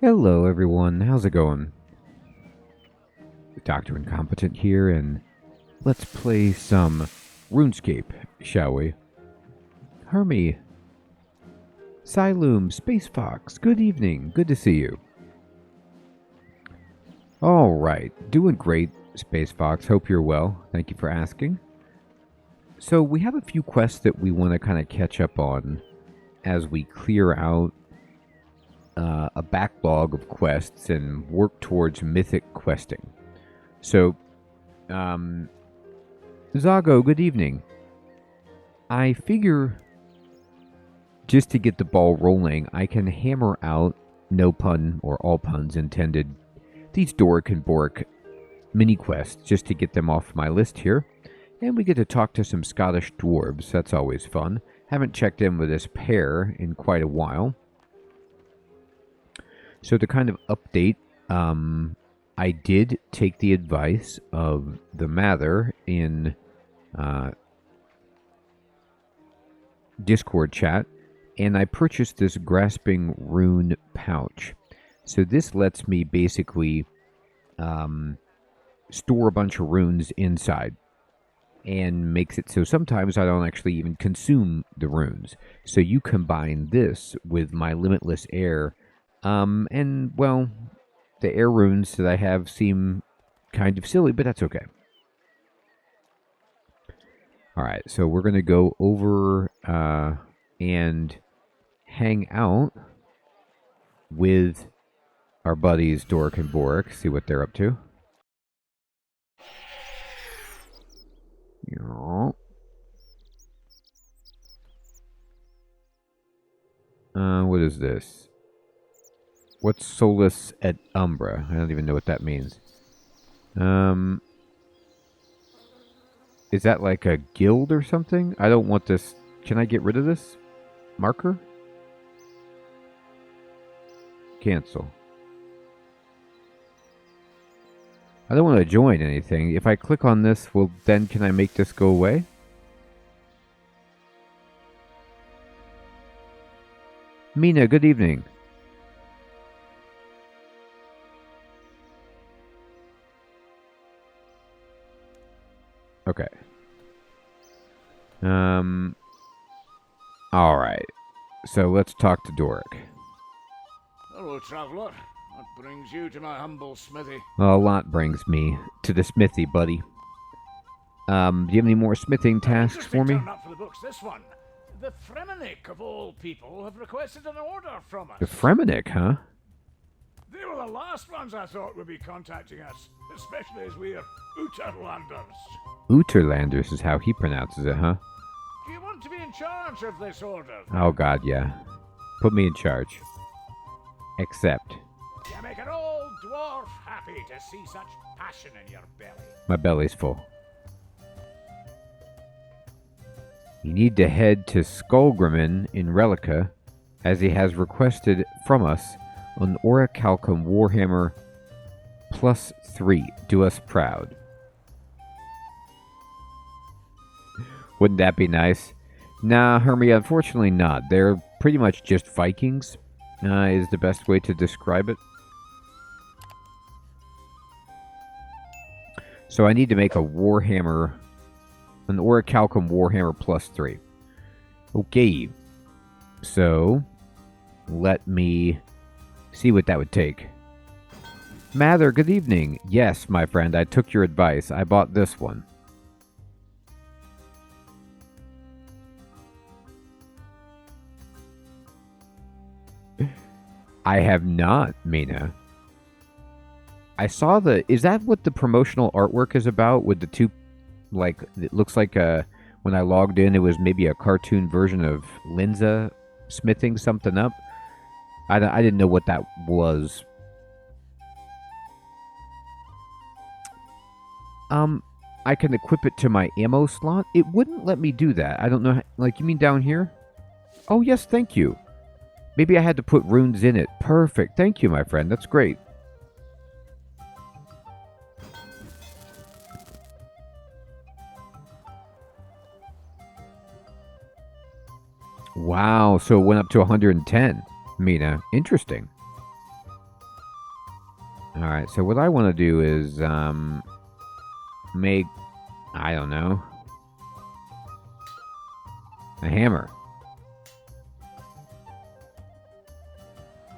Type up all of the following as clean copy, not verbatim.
Hello everyone, how's it going? Dr. Incompetent here, and let's play some RuneScape, shall we? Hermie, Siloom, Space Fox, good evening, good to see you. Alright, doing great, Space Fox, hope you're well, thank you for asking. So we have a few quests that we want to kind of catch up on as we clear out a backlog of quests and work towards mythic questing. So, Zago, good evening. I figure, just to get the ball rolling, I can hammer out, no pun or all puns intended, these Doric and Boric mini quests just to get them off my list here. And we get to talk to some Scottish dwarves, that's always fun. Haven't checked in with this pair in quite a while. So to kind of update, I did take the advice of the Mather in Discord chat, and I purchased this Grasping Rune pouch. So this lets me basically store a bunch of runes inside, and makes it so sometimes I don't actually even consume the runes. So you combine this with my Limitless Air, and, well, the air runes that I have seem kind of silly, but that's okay. Alright, so we're going to go over and hang out with our buddies Doric and Boric, see what they're up to. What is this? What's Solus et Umbra? I don't even know what that means. Is that like a guild or something? I don't want this. Can I get rid of this marker? Cancel. I don't want to join anything. If I click on this, well, then can I make this go away? Mina, good evening. Okay. Alright. So let's talk to Doric. Hello, traveller. What brings you to my humble smithy? A lot brings me to the smithy, buddy. Do you have any more smithing tasks for me? Turn up for the books, this one. The Fremenic, of all people, have requested an order from us. The Fremenic, huh? They were the last ones I thought would be contacting us, especially as we are Uterlanders. Uterlanders is how he pronounces it, huh? Do you want to be in charge of this order? Oh god, yeah. Put me in charge. Except, You make an old dwarf happy to see such passion in your belly. my belly's full. You need to head to Skullgrimmon in Replica, as he has requested from us an Orichalcum Warhammer +3. Do us proud. Wouldn't that be nice? Nah, Hermie, unfortunately not. They're pretty much just Vikings, is the best way to describe it. So I need to make a Warhammer, an Orichalcum Warhammer +3. Okay. So, let me see what that would take. Mather, good evening. Yes, my friend, I took your advice. I bought this one. I have not, Mina. I saw the... Is that what the promotional artwork is about? With the two... Like, it looks like when I logged in, it was maybe a cartoon version of Linza smithing something up. I didn't know what that was. I can equip it to my ammo slot. It wouldn't let me do that. I don't know. Like, you mean down here? Oh, yes, thank you. Maybe I had to put runes in it. Perfect. Thank you, my friend. That's great. Wow, so it went up to 110, Mina. Interesting. Alright, so what I want to do is make, I don't know, a hammer.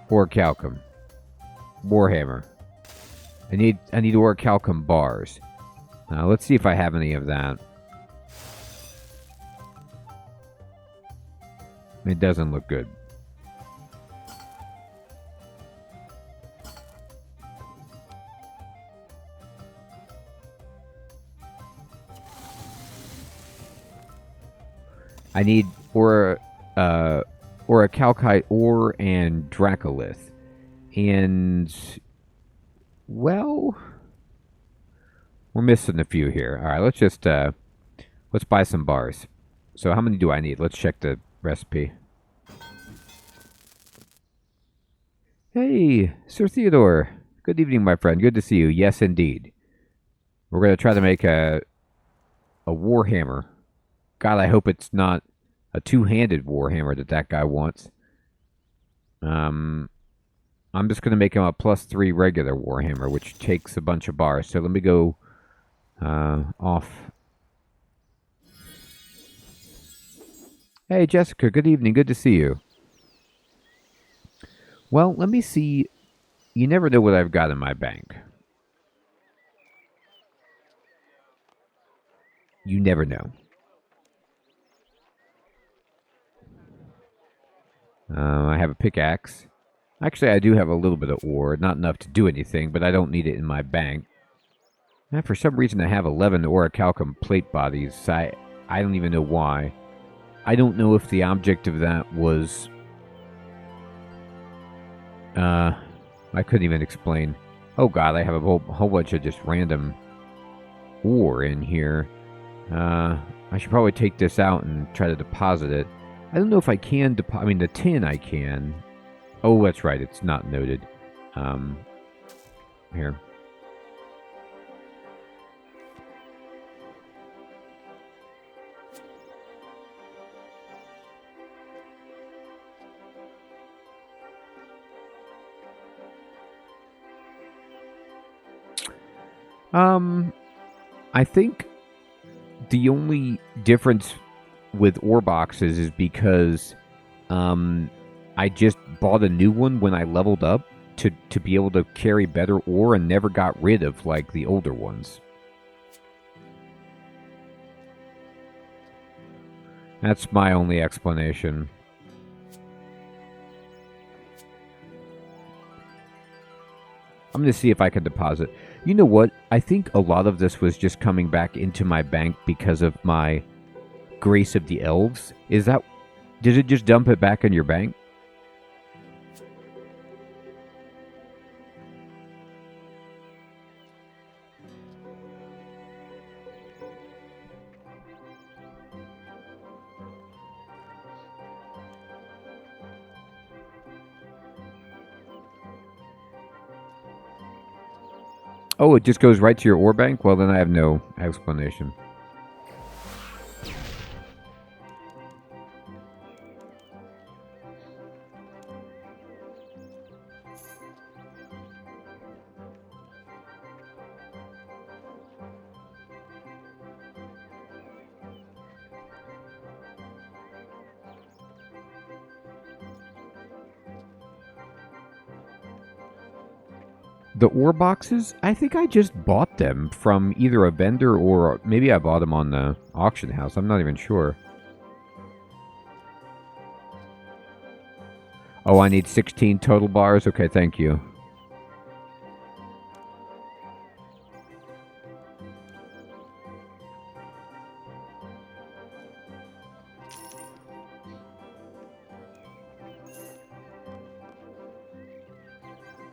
Orichalcum. Warhammer. I need orichalcum bars. Let's see if I have any of that. It doesn't look good. I need orichalcite ore and dracolith. And, well, we're missing a few here. All right, let's just let's buy some bars. So how many do I need? Let's check the recipe. Hey, Sir Theodore. Good evening, my friend. Good to see you. Yes, indeed. We're going to try to make a warhammer. God, I hope it's not a two-handed warhammer that guy wants. I'm just going to make him a +3 regular warhammer, which takes a bunch of bars. So let me go off. Hey, Jessica. Good evening. Good to see you. Well, let me see. You never know what I've got in my bank. You never know. I have a pickaxe. Actually, I do have a little bit of ore. Not enough to do anything, but I don't need it in my bank. And for some reason, I have 11 orichalcum plate bodies. I don't even know why. I don't know if the object of that was... I couldn't even explain. Oh god, I have a whole bunch of just random ore in here. I should probably take this out and try to deposit it. I don't know if I can deposit... I mean, the tin I can. Oh, that's right. It's not noted. Here. I think the only difference with ore boxes is because I just bought a new one when I leveled up to be able to carry better ore and never got rid of like the older ones. That's my only explanation. I'm going to see if I can deposit. You know what? I think a lot of this was just coming back into my bank because of my Grace of the Elves. Is that... Did it just dump it back in your bank? Oh, it just goes right to your ore bank? Well, then I have no explanation. The ore boxes, I think I just bought them from either a vendor or maybe I bought them on the auction house. I'm not even sure. Oh, I need 16 total bars? Okay, thank you.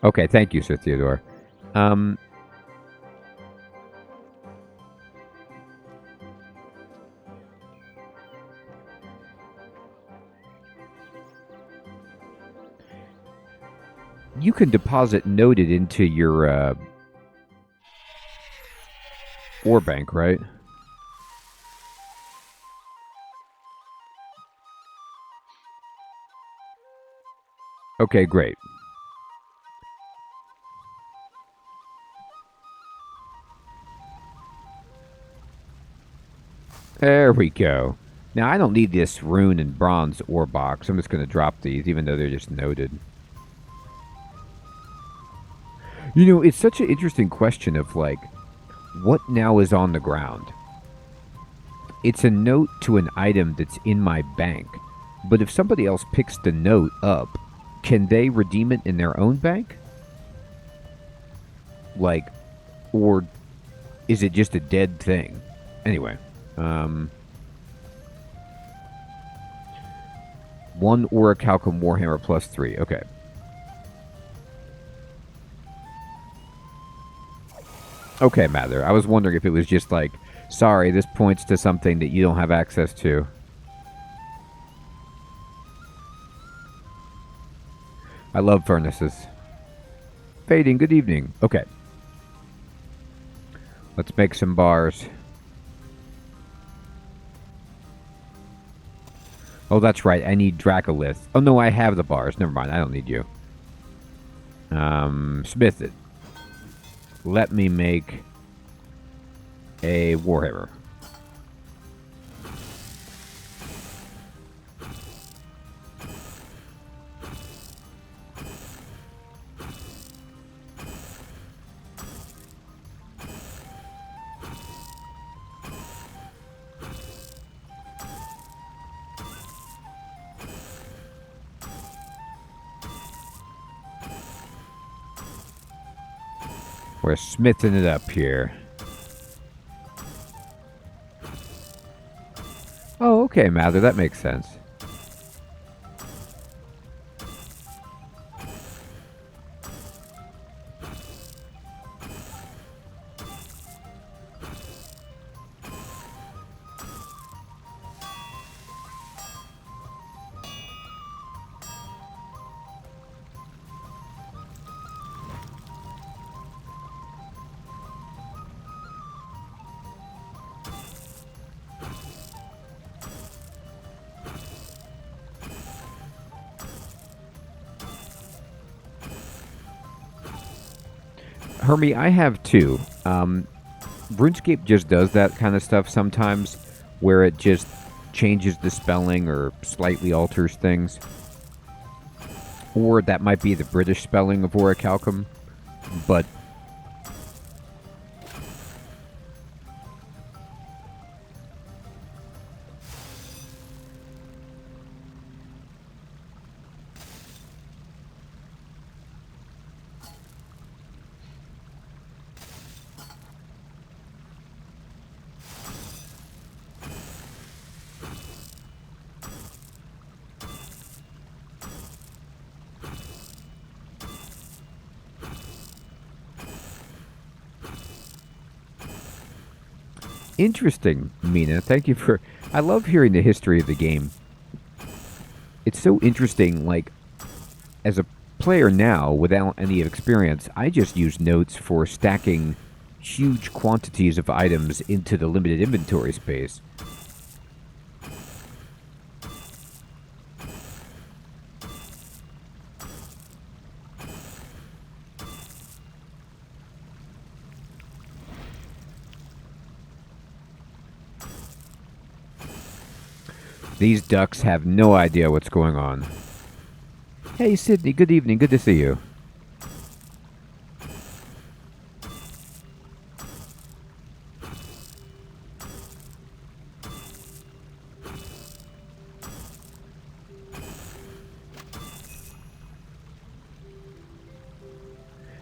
Okay, thank you, Sir Theodore. You can deposit noted into your ore bank, right? Okay, great. There we go. Now, I don't need this rune and bronze ore box. I'm just going to drop these, even though they're just noted. You know, it's such an interesting question of, like, what now is on the ground? It's a note to an item that's in my bank. But if somebody else picks the note up, can they redeem it in their own bank? Like, or is it just a dead thing? Anyway, one Orichalcum Warhammer +3. Okay. Okay, Mather. I was wondering if it was just like, sorry, this points to something that you don't have access to. I love furnaces. Fading, good evening. Okay. Let's make some bars. Oh, that's right. I need Dracolith. Oh, no, I have the bars. Never mind. I don't need you. Smith it. Let me make a Warhammer. We're smithing it up here. Oh, okay, Mather. That makes sense. Hermie, I have two. RuneScape just does that kind of stuff sometimes, where it just changes the spelling or slightly alters things. Or that might be the British spelling of Orichalcum, but interesting, Mina. Thank you for... I love hearing the history of the game. It's so interesting, like, as a player now, without any experience, I just use notes for stacking huge quantities of items into the limited inventory space. These ducks have no idea what's going on. Hey, Sydney, good evening. Good to see you.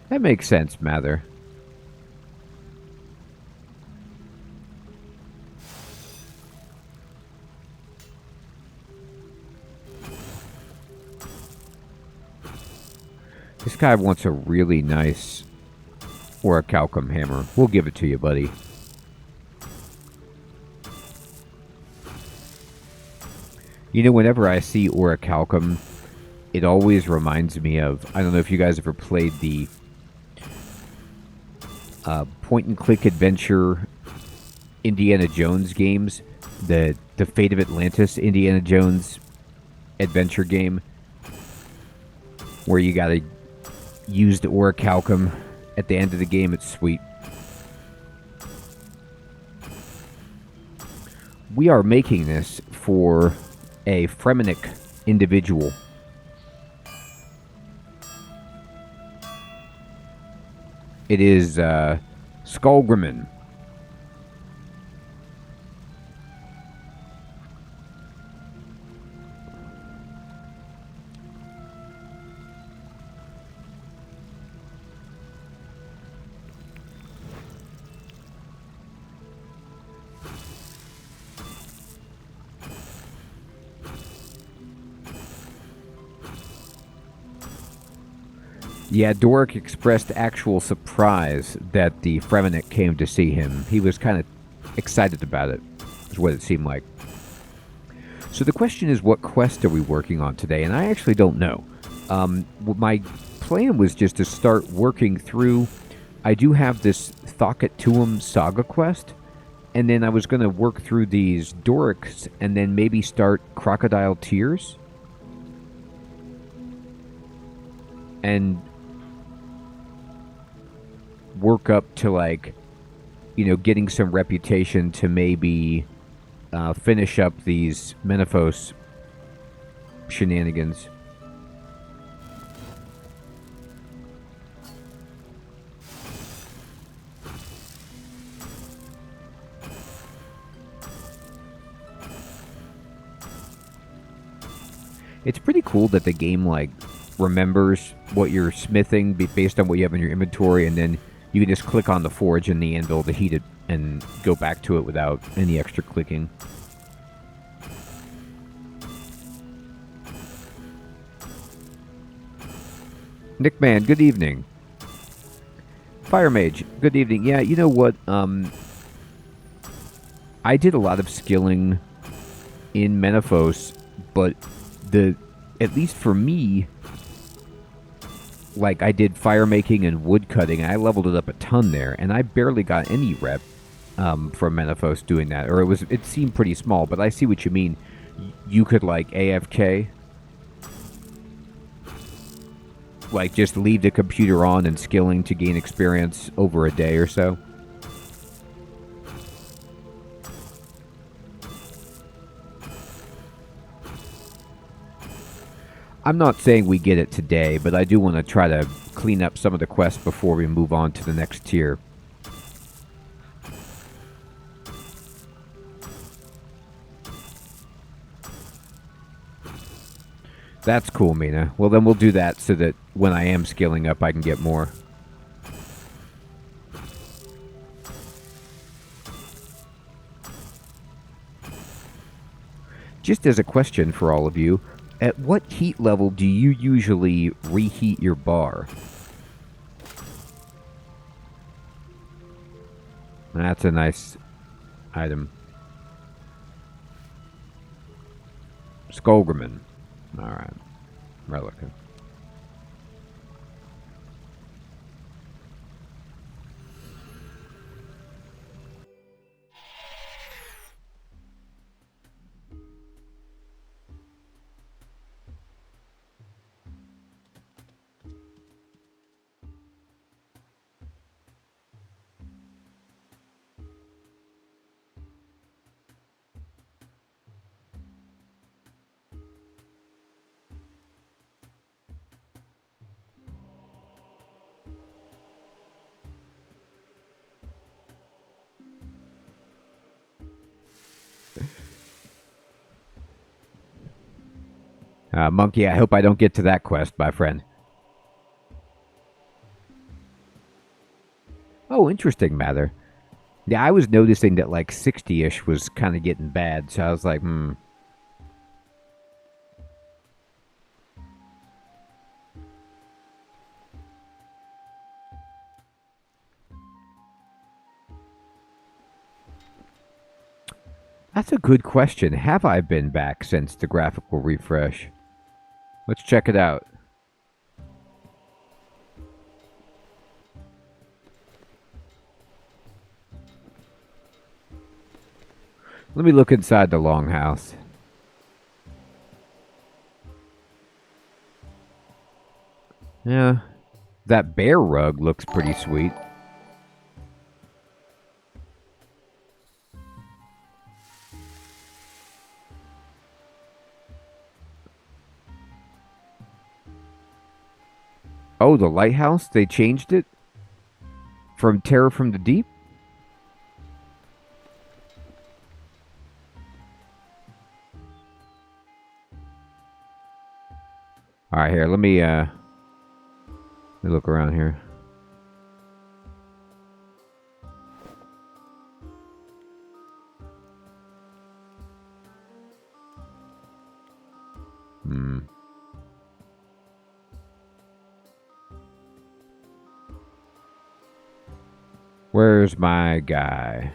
That makes sense, Mather. This guy wants a really nice Orichalcum hammer. We'll give it to you, buddy. You know, whenever I see Orichalcum, it always reminds me of... I don't know if you guys ever played the point-and-click adventure Indiana Jones games. The Fate of Atlantis Indiana Jones adventure game. Where you gotta use the Orichalcum at the end of the game. It's sweet. we are making this for a Fremenic individual. It is Skullgrimmon. Yeah, Doric expressed actual surprise that the Fremenic came to see him. He was kind of excited about it, is what it seemed like. So the question is, what quest are we working on today? And I actually don't know. My plan was just to start working through... I do have this Thokatuum Saga quest, and then I was going to work through these Dorics and then maybe start Crocodile Tears. And work up to, like, you know, getting some reputation to maybe finish up these Menaphos shenanigans. It's pretty cool that the game, like, remembers what you're smithing based on what you have in your inventory, and then you can just click on the forge and the anvil to heat it and go back to it without any extra clicking. Nickman, good evening. Fire Mage, good evening. Yeah, you know what? I did a lot of skilling in Menaphos, but at least for me, like, I did fire making and wood cutting, and I leveled it up a ton there, and I barely got any rep from Menaphos doing that. Or it seemed pretty small, but I see what you mean. You could, like, AFK, like, just leave the computer on and skilling to gain experience over a day or so. I'm not saying we get it today, but I do want to try to clean up some of the quests before we move on to the next tier. That's cool, Mina. Well, then we'll do that so that when I am scaling up, I can get more. Just as a question for all of you, at what heat level do you usually reheat your bar? That's a nice item. Skullgrimmon. Alright. Replica. Monkey, I hope I don't get to that quest, my friend. Oh, interesting matter. Yeah, I was noticing that like 60-ish was kind of getting bad, so I was like, That's a good question. Have I been back since the graphical refresh? Let's check it out. Let me look inside the longhouse. Yeah, that bear rug looks pretty sweet. Oh, the lighthouse? They changed it? From Terror from the Deep? Alright, here, let me look around here. Where's my guy?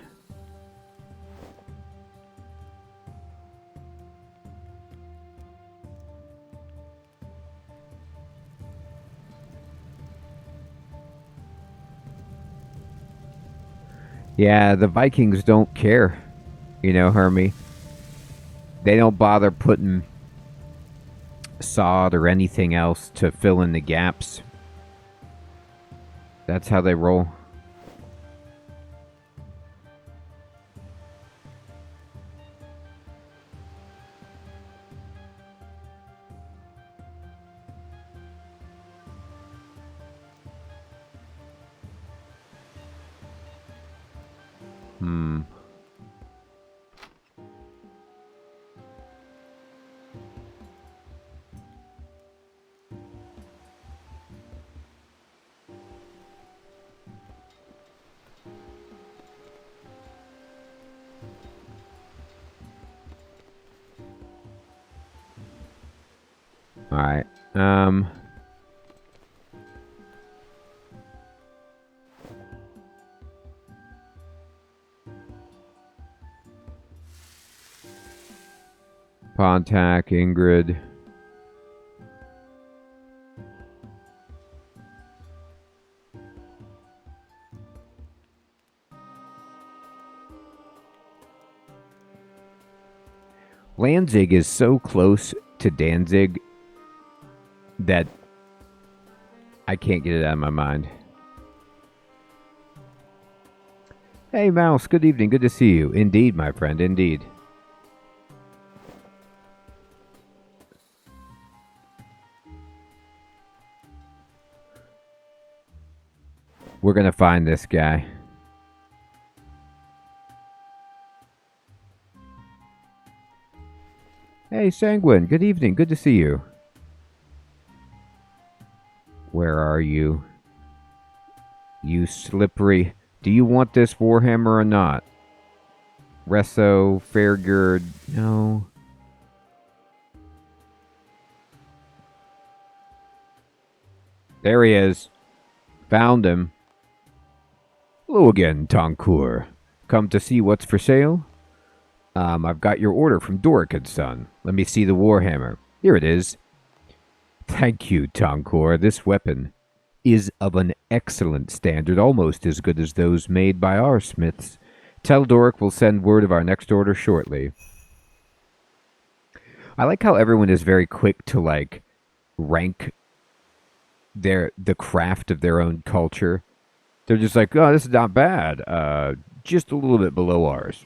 Yeah, the Vikings don't care. You know, Hermie. They don't bother putting sod or anything else to fill in the gaps. That's how they roll. Alright. Pontac, Ingrid. Lanzig is so close to Danzig that I can't get it out of my mind. Hey, Mouse. Good evening. Good to see you. Indeed, my friend. Indeed. We're going to find this guy. Hey, Sanguine. Good evening. Good to see you. Where are you? You slippery. Do you want this Warhammer or not? Resso, Fairgird, no. There he is. Found him. Hello again, Toncour. Come to see what's for sale? I've got your order from Doric and Son. Let me see the Warhammer. Here it is. Thank you, Toncour. This weapon is of an excellent standard, almost as good as those made by our smiths. Tell Doric we'll send word of our next order shortly. I like how everyone is very quick to, like, rank the craft of their own culture. They're just like, oh, this is not bad. Just a little bit below ours.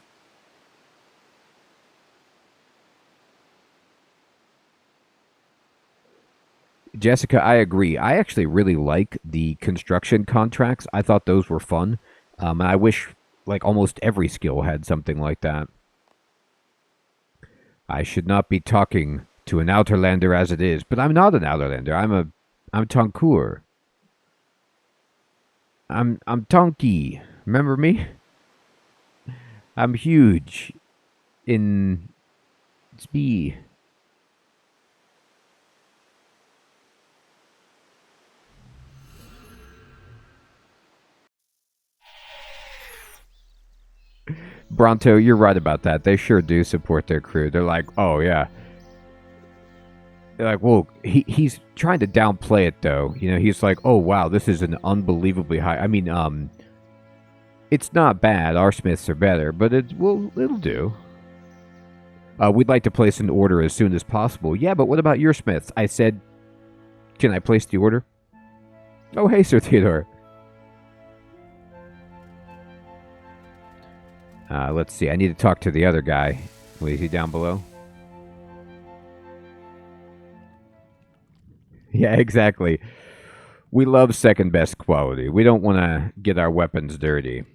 Jessica, I agree. I actually really like the construction contracts. I thought those were fun. And I wish, like, almost every skill had something like that. I should not be talking to an Outerlander as it is, but I'm not an Outerlander. I'm Toncour. I'm Tonky. Remember me? I'm huge in speed. Bronto, you're right about that. They sure do support their crew. They're like, oh yeah. They're like, well, he's trying to downplay it though. You know, he's like, oh wow, this is an unbelievably high. I mean, it's not bad. Our smiths are better, but it'll do. We'd like to place an order as soon as possible. Yeah, but what about your smiths? I said, can I place the order? Oh, hey, Sir Theodore. Let's see. I need to talk to the other guy. Wait, is he down below? Yeah, exactly. We love second best quality. We don't want to get our weapons dirty.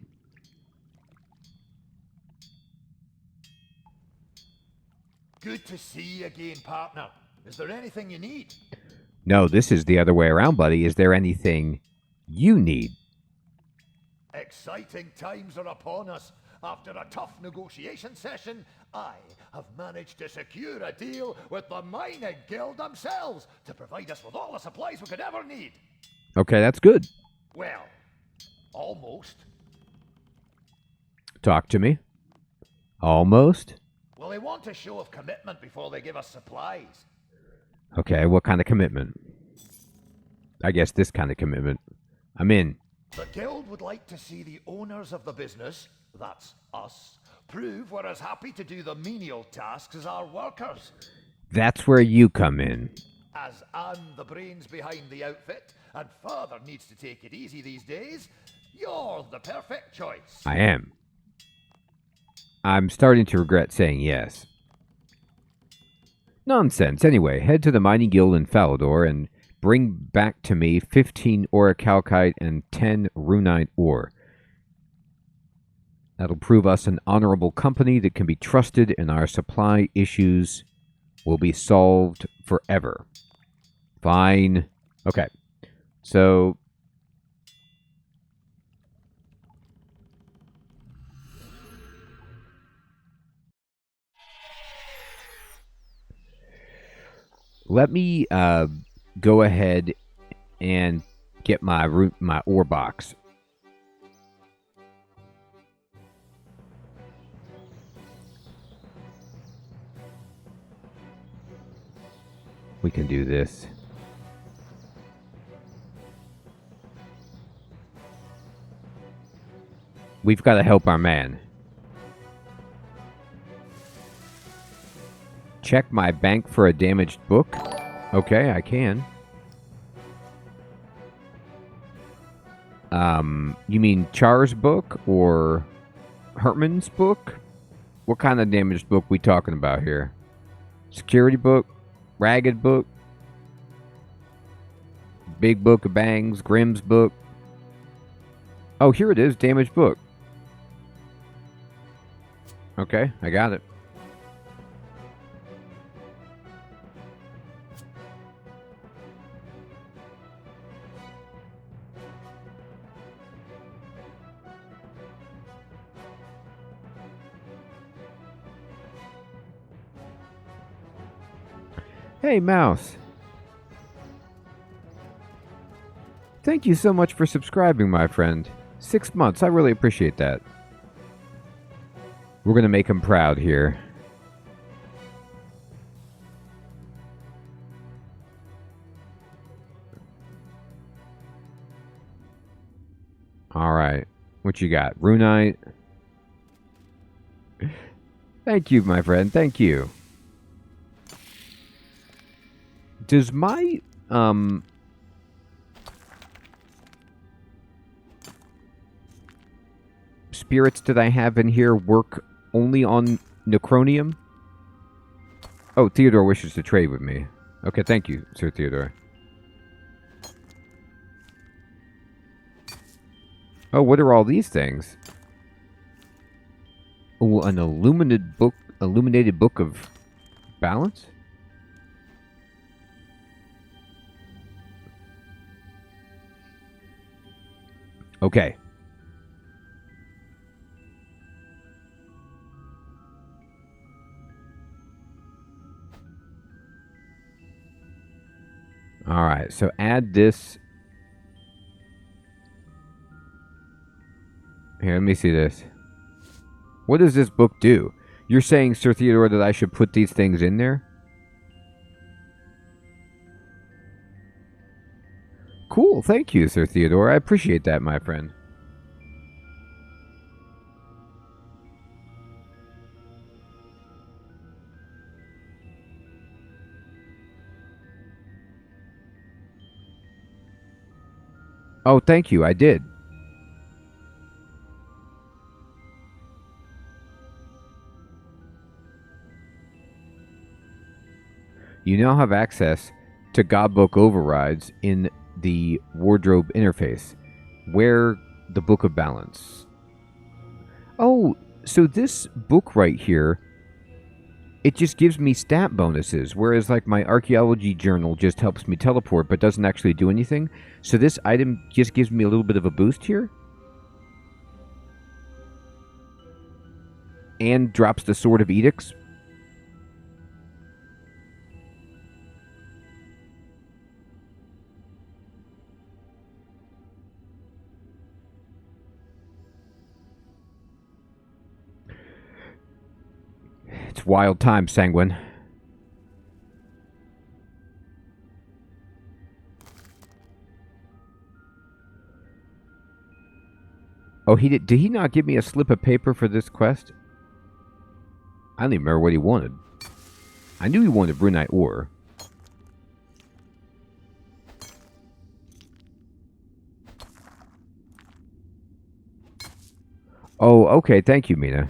Good to see you again, partner. Is there anything you need? No, this is the other way around, buddy. Is there anything you need? Exciting times are upon us. After a tough negotiation session, I have managed to secure a deal with the Mining Guild themselves to provide us with all the supplies we could ever need. Okay, that's good. Well, almost. Talk to me. Almost. Well, they want a show of commitment before they give us supplies. Okay, what kind of commitment? I guess this kind of commitment. I'm in. The guild would like to see the owners of the business, that's us, prove we're as happy to do the menial tasks as our workers. That's where you come in. As I'm the brains behind the outfit, and father needs to take it easy these days, you're the perfect choice. I am. I'm starting to regret saying yes. Nonsense. Anyway, head to the Mining Guild in Falador and bring back to me 15 orichalcite and 10 runite ore. That'll prove us an honorable company that can be trusted, and our supply issues will be solved forever. Fine. Okay. So let me go ahead and get my ore box. We can do this. We've got to help our man. Check my bank for a damaged book. Okay, I can. You mean Char's book or Herman's book? What kind of damaged book we talking about here? Security book? Ragged book? Big Book of Bangs? Grimm's book? Oh, here it is. Damaged book. Okay, I got it. Hey, Mouse. Thank you so much for subscribing, my friend. 6 months. I really appreciate that. We're going to make him proud here. All right. What you got? Runite. Thank you, my friend. Thank you. Does my spirits that I have in here work only on Necronium? Oh, Theodore wishes to trade with me. Okay, thank you, Sir Theodore. Oh, what are all these things? Oh, an illuminated book of balance? Okay. All right, so add this. Here, let me see this. What does this book do? You're saying, Sir Theodore, that I should put these things in there? Cool, thank you, Sir Theodore. I appreciate that, my friend. Oh, thank you, I did. You now have access to Godbook overrides in the wardrobe interface. Where the Book of Balance. Oh, so this book right here, it just gives me stat bonuses, whereas like my archaeology journal just helps me teleport but doesn't actually do anything. So this item just gives me a little bit of a boost here. And drops the Sword of Edicts. It's wild time, Sanguine. Oh, did he not give me a slip of paper for this quest? I don't even remember what he wanted. I knew he wanted Brunite ore. Oh, okay. Thank you, Mina.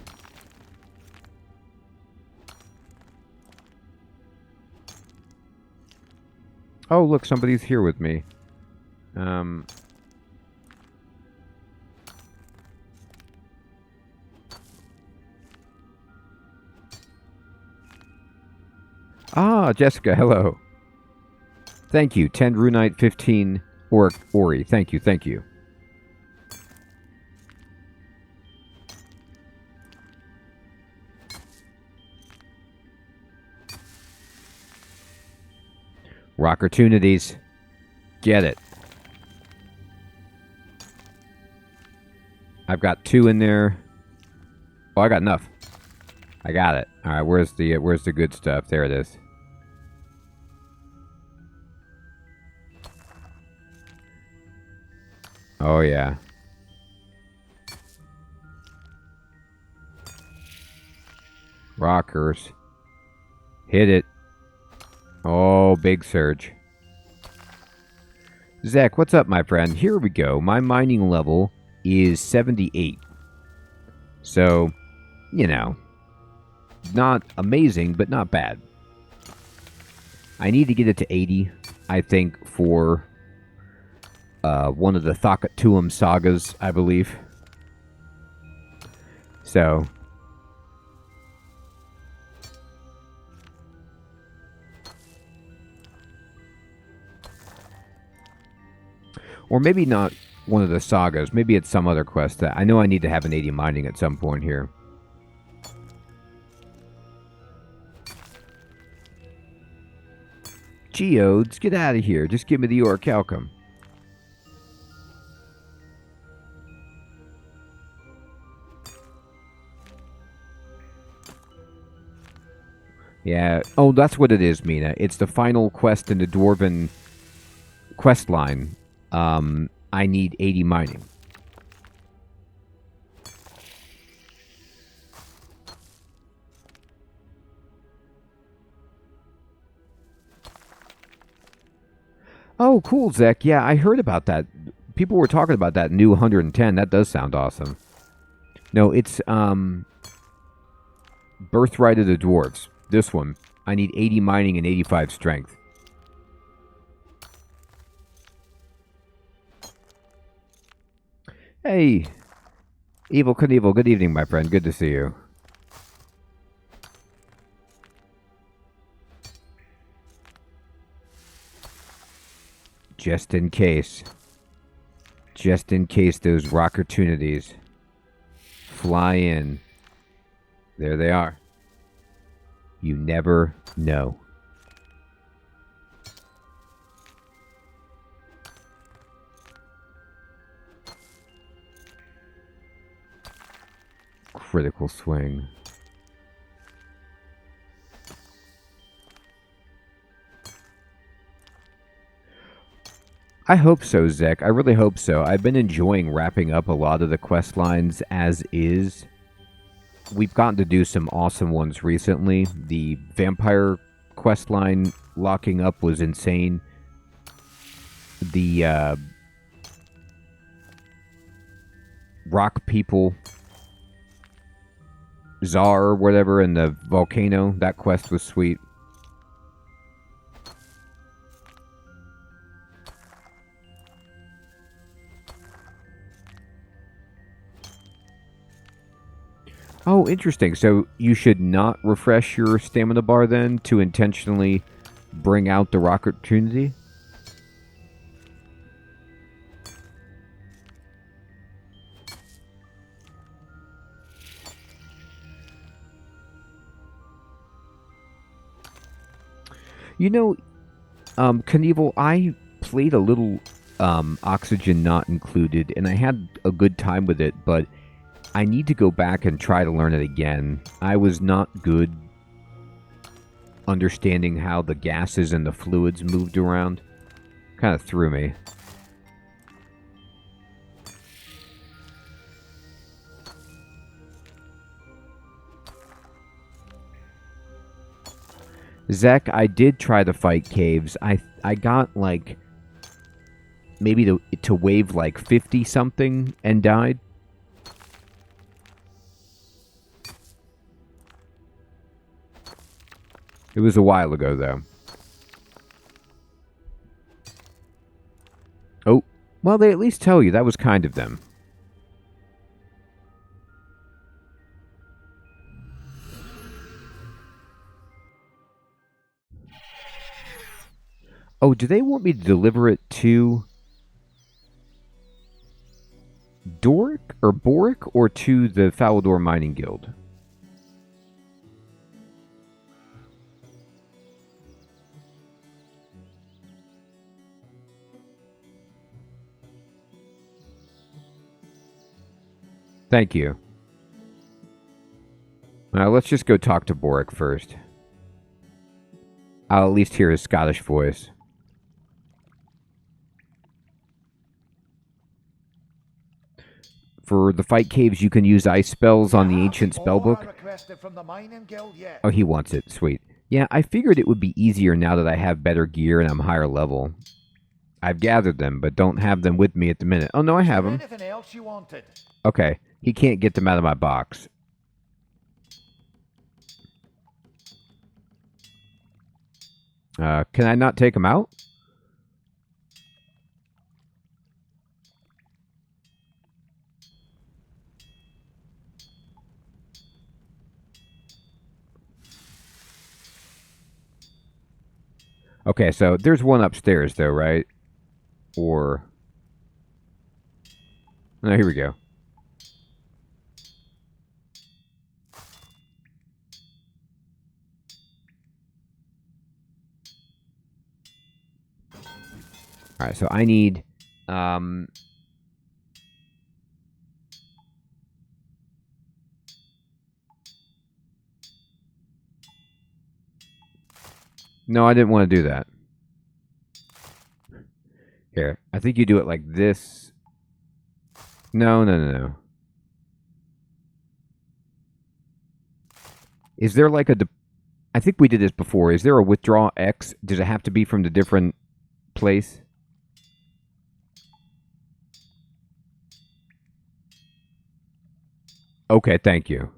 Oh, look, somebody's here with me. Ah, Jessica, hello. Thank you. 10 Runite, 15 Ori. Thank you, thank you. Rockertunities. Get it. I've got 2 in there. Oh, I got enough. I got it. All right, where's the good stuff? There it is. Oh yeah. Rockers. Hit it. Oh, big surge. Zach, what's up, my friend? Here we go. My mining level is 78. So, you know, not amazing, but not bad. I need to get it to 80, I think, for one of the Thakatuum sagas, I believe. So, or maybe not one of the sagas. Maybe it's some other quest that I know I need to have an 80 mining at some point here. Geodes, get out of here. Just give me the orichalcum. Yeah. Oh, that's what it is, Mina. It's the final quest in the Dwarven quest line. I need 80 mining. Oh, cool, Zek. Yeah, I heard about that. People were talking about that new 110. That does sound awesome. No, it's Birthright of the Dwarves. This one. I need 80 mining and 85 strength. Hey, Evil Knievel, good evening, my friend. Good to see you. Just in case. Just in case those rockertunities fly in. There they are. You never know. Critical swing. I hope so, Zek. I really hope so. I've been enjoying wrapping up a lot of the quest lines as is. We've gotten to do some awesome ones recently. The vampire quest line locking up was insane. The rock people, Czar or whatever, and the volcano, that quest was sweet. Oh, interesting. So you should not refresh your stamina bar then to intentionally bring out the rock opportunity? You know, Knievel, I played a little Oxygen Not Included, and I had a good time with it, but I need to go back and try to learn it again. I was not good understanding how the gases and the fluids moved around. Kind of threw me. Zek, I did try to fight caves. I got like maybe to wave like 50 something and died. It was a while ago though. Oh, well, they at least tell you. That was kind of them. Oh, do they want me to deliver it to Doric or Boric or to the Falador Mining Guild? Thank you. Let's just go talk to Boric first. I'll at least hear his Scottish voice. For the fight caves, you can use ice spells on the ancient spellbook. Oh, he wants it. Sweet. Yeah, I figured it would be easier now that I have better gear and I'm higher level. I've gathered them, but don't have them with me at the minute. Oh, no, I have them. Okay, he can't get them out of my box. Can I not take them out? Okay, so there's one upstairs, though, right? Or... No, here we go. Alright, so I need... No, I didn't want to do that. Here, I think you do it like this. No. Is there like a... I think we did this before. Is there a withdraw X? Does it have to be from the different place? Okay, thank you.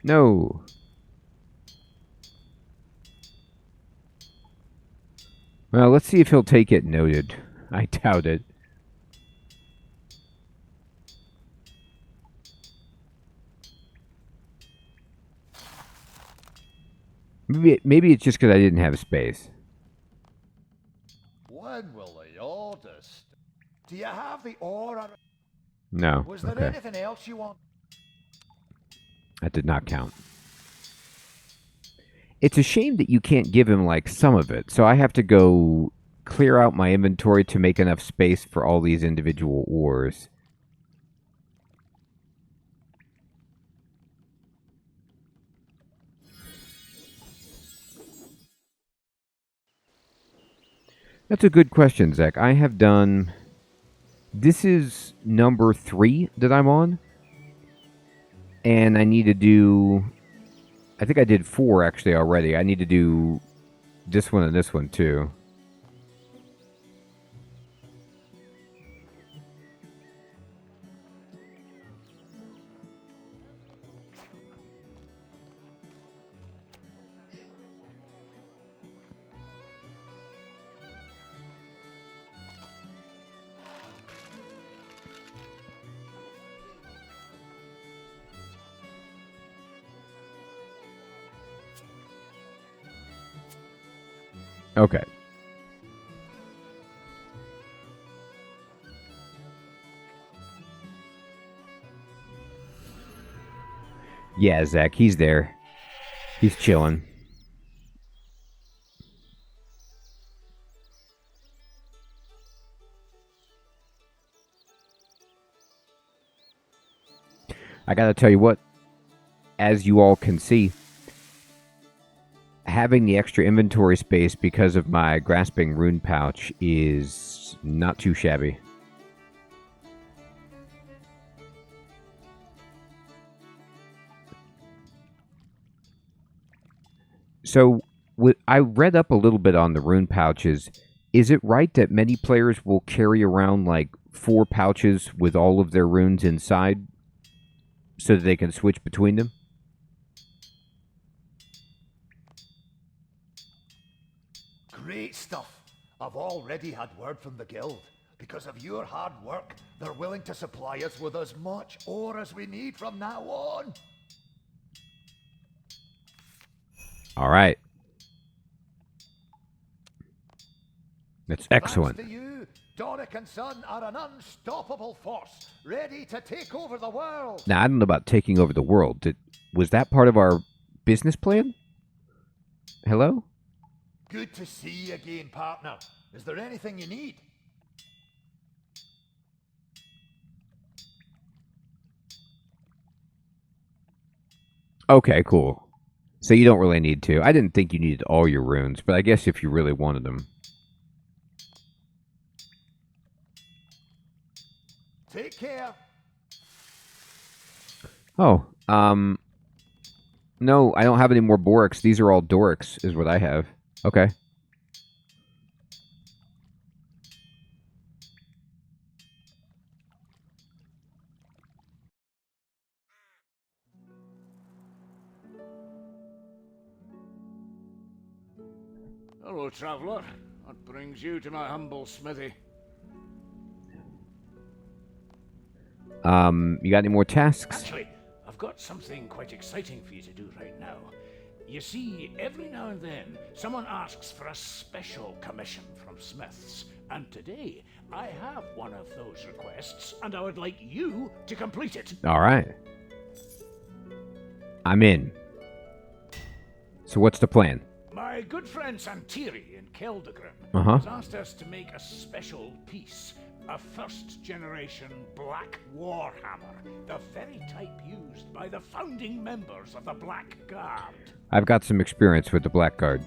No. Well, let's see if he'll take it noted. I doubt it. Maybe it's just because I didn't have space. When will the oldest? Do you have the aura? No. Was there anything else you want? That did not count. It's a shame that you can't give him, like, some of it. So I have to go clear out my inventory to make enough space for all these individual ores. That's a good question, Zach. I have done... This is number 3 that I'm on. And I need to do... I think I did 4 actually already. I need to do this one and this one too. Okay. Yeah, Zach, he's there. He's chilling. I gotta tell you what, as you all can see, having the extra inventory space because of my grasping rune pouch is not too shabby. So, I read up a little bit on the rune pouches. Is it right that many players will carry around like 4 pouches with all of their runes inside so that they can switch between them? Great stuff. I've already had word from the guild. Because of your hard work, they're willing to supply us with as much ore as we need from now on. All right. That's excellent. Thanks to you, Doric and Son are an unstoppable force, ready to take over the world. Now, I don't know about taking over the world. Was that part of our business plan? Hello? Good to see you again, partner. Is there anything you need? Okay, cool. So you don't really need to. I didn't think you needed all your runes, but I guess if you really wanted them. Take care. Oh, no, I don't have any more Borics. These are all Dorics, is what I have. Okay. Hello, traveller. What brings you to my humble smithy? You got any more tasks? Actually, I've got something quite exciting for you to do right now. You see, every now and then, someone asks for a special commission from smiths. And today, I have one of those requests, and I would like you to complete it. All right. I'm in. So what's the plan? My good friend Santiri in Keldagrim has asked us to make a special piece. A first-generation Black Warhammer, the very type used by the founding members of the Black Guard. I've got some experience with the Blackguard.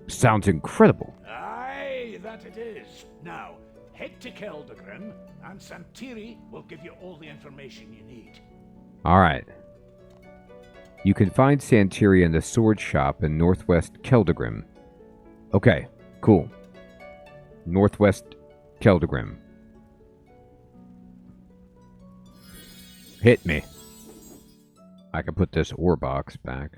Sounds incredible. Aye, that it is. Now, head to Keldagrim, and Santiri will give you all the information you need. All right. You can find Santiri in the sword shop in Northwest Keldagrim. Okay, cool. Northwest Keldagrim. Hit me. I can put this ore box back.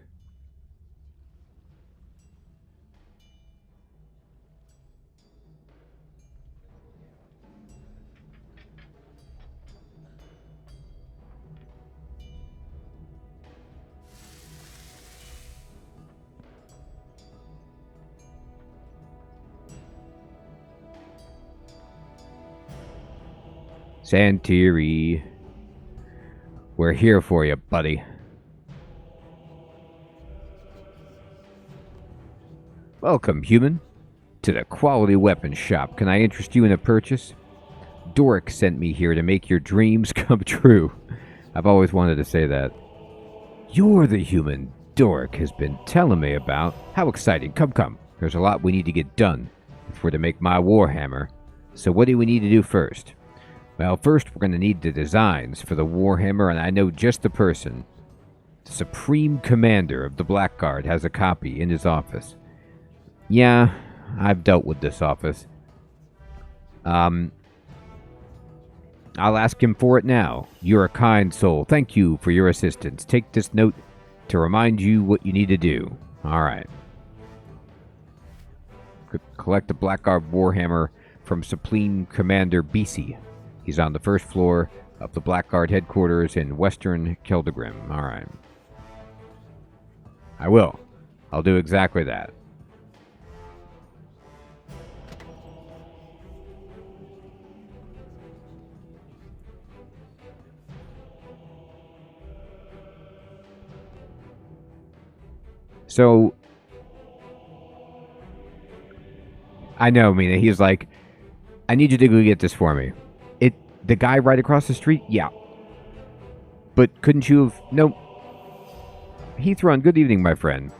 Santiri. We're here for you, buddy. Welcome, human, to the Quality Weapons Shop. Can I interest you in a purchase? Doric sent me here to make your dreams come true. I've always wanted to say that. You're the human Doric has been telling me about. How exciting. Come. There's a lot we need to get done if we're to make my Warhammer. So what do we need to do first? Well, first we're going to need the designs for the Warhammer, and I know just the person. The Supreme Commander of the Blackguard has a copy in his office. Yeah, I've dealt with this office. I'll ask him for it now. You're a kind soul. Thank you for your assistance. Take this note to remind you what you need to do. All right. Collect the Blackguard Warhammer from Supreme Commander BC. He's on the first floor of the Blackguard headquarters in Western Keldagrim. All right. I will. I'll do exactly that. So, I know, Mina. He's like, I need you to go get this for me. The guy right across the street? Yeah. But couldn't you have... Nope. Heathron, good evening, my friend.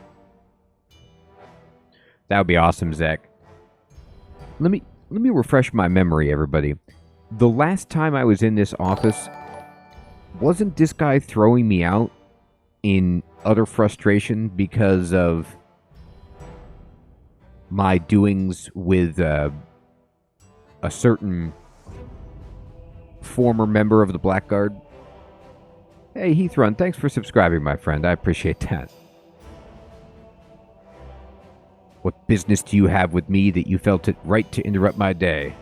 That would be awesome, Zach. Let me refresh my memory, everybody. The last time I was in this office, wasn't this guy throwing me out in utter frustration because of my doings with a certain former member of the Blackguard? Hey, Heathrun, thanks for subscribing, my friend. I appreciate that. What business do you have with me that you felt it right to interrupt my day?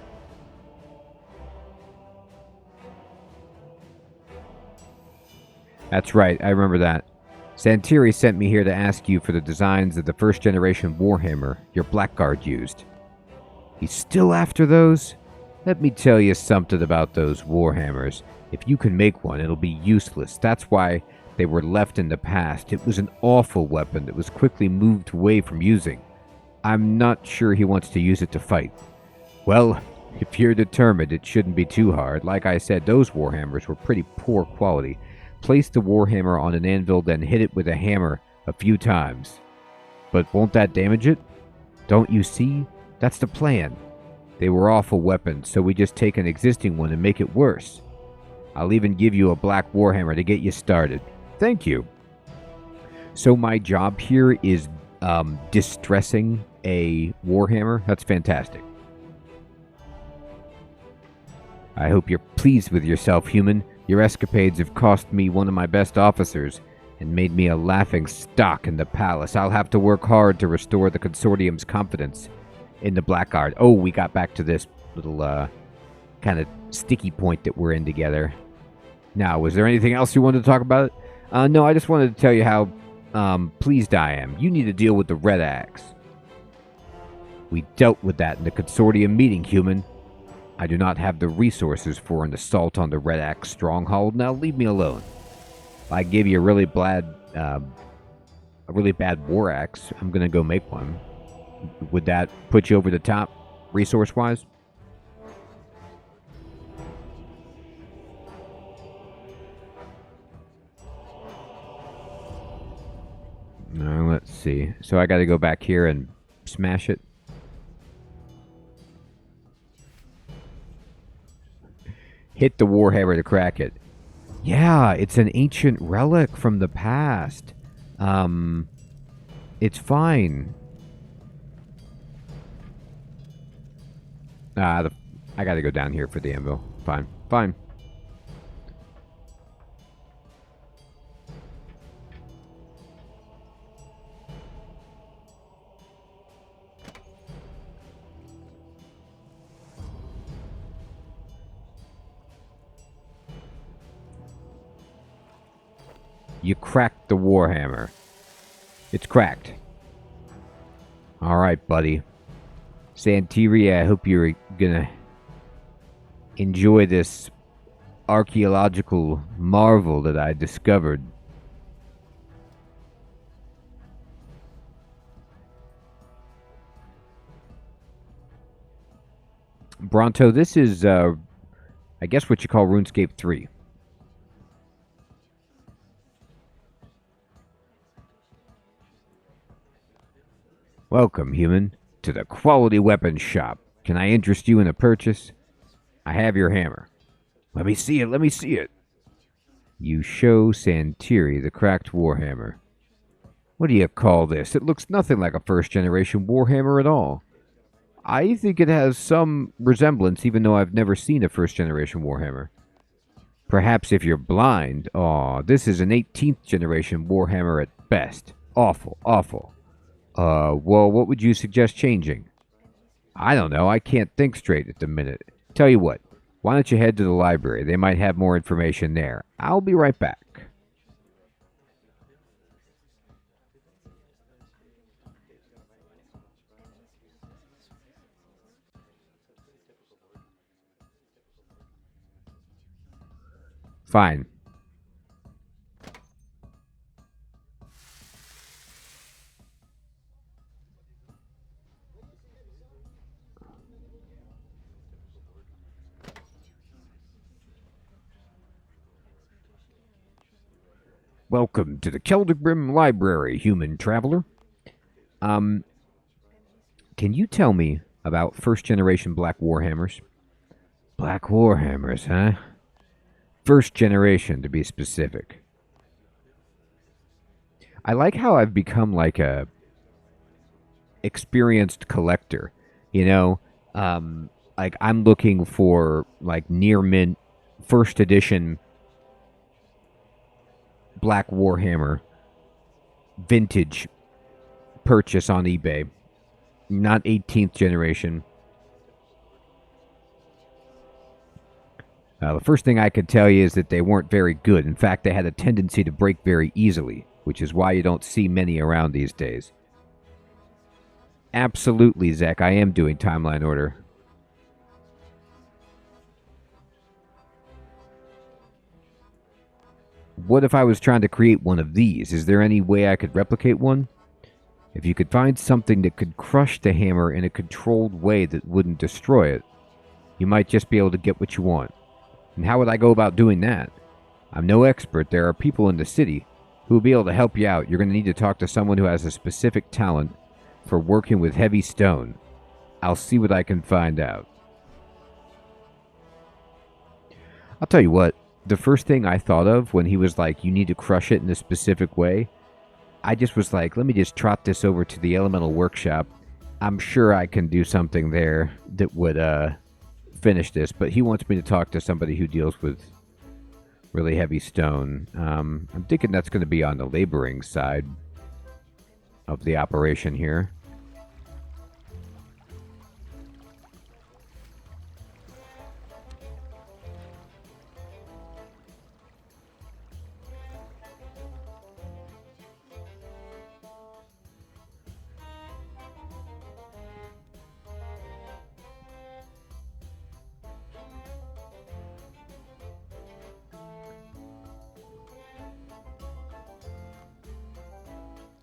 That's right, I remember that. Santiri sent me here to ask you for the designs of the first generation Warhammer your Blackguard used. He's still after those? Let me tell you something about those Warhammers. If you can make one, it'll be useless. That's why they were left in the past. It was an awful weapon that was quickly moved away from using. I'm not sure he wants to use it to fight. Well, if you're determined, it shouldn't be too hard. Like I said, those Warhammers were pretty poor quality. Place the Warhammer on an anvil, then hit it with a hammer a few times. But won't that damage it? Don't you see? That's the plan. They were awful weapons, so we just take an existing one and make it worse. I'll even give you a black Warhammer to get you started. Thank you. So my job here is distressing a Warhammer? That's fantastic. I hope you're pleased with yourself, human. Your escapades have cost me one of my best officers and made me a laughing stock in the palace. I'll have to work hard to restore the Consortium's confidence in the Blackguard. Oh, we got back to this little kind of sticky point that we're in together. Now, was there anything else you wanted to talk about? No, I just wanted to tell you how pleased I am. You need to deal with the Red Axe. We dealt with that in the Consortium meeting, human. I do not have the resources for an assault on the Red Axe stronghold. Now leave me alone. If I give you a really bad war axe, I'm gonna go make one. Would that put you over the top, resource-wise? Let's see. So I got to go back here and smash it. Hit the Warhammer to crack it. Yeah, it's an ancient relic from the past. It's fine. I got to go down here for the anvil. Fine. You cracked the Warhammer. It's cracked. Alright, buddy. Santiri, I hope you're gonna enjoy this archaeological marvel that I discovered. Bronto, this is, I guess what you call RuneScape 3. Welcome, human, to the Quality Weapons Shop. Can I interest you in a purchase? I have your hammer. Let me see it. You show Santiri the cracked Warhammer. What do you call this? It looks nothing like a first-generation Warhammer at all. I think it has some resemblance, even though I've never seen a first-generation Warhammer. Perhaps if you're blind. Aw, this is an 18th-generation Warhammer at best. Awful. Well, what would you suggest changing? I don't know. I can't think straight at the minute. Tell you what. Why don't you head to the library? They might have more information there. I'll be right back. Fine. Welcome to the Kelderbrim Library, human traveler. Can you tell me about first-generation Black Warhammers? Black Warhammers, huh? First generation, to be specific. I like how I've become like a experienced collector. You know, like I'm looking for like near mint first edition Black Warhammer vintage purchase on eBay, not 18th generation. The first thing I could tell you is that they weren't very good. In fact, they had a tendency to break very easily, which is why you don't see many around these days. Absolutely, Zach, I am doing timeline order. What if I was trying to create one of these? Is there any way I could replicate one? If you could find something that could crush the hammer in a controlled way that wouldn't destroy it, you might just be able to get what you want. And how would I go about doing that? I'm no expert. There are people in the city who will be able to help you out. You're going to need to talk to someone who has a specific talent for working with heavy stone. I'll see what I can find out. I'll tell you what, the first thing I thought of when he was like, you need to crush it in a specific way, I just was like, let me just trot this over to the Elemental Workshop. I'm sure I can do something there that would finish this, but he wants me to talk to somebody who deals with really heavy stone. I'm thinking that's going to be on the laboring side of the operation here.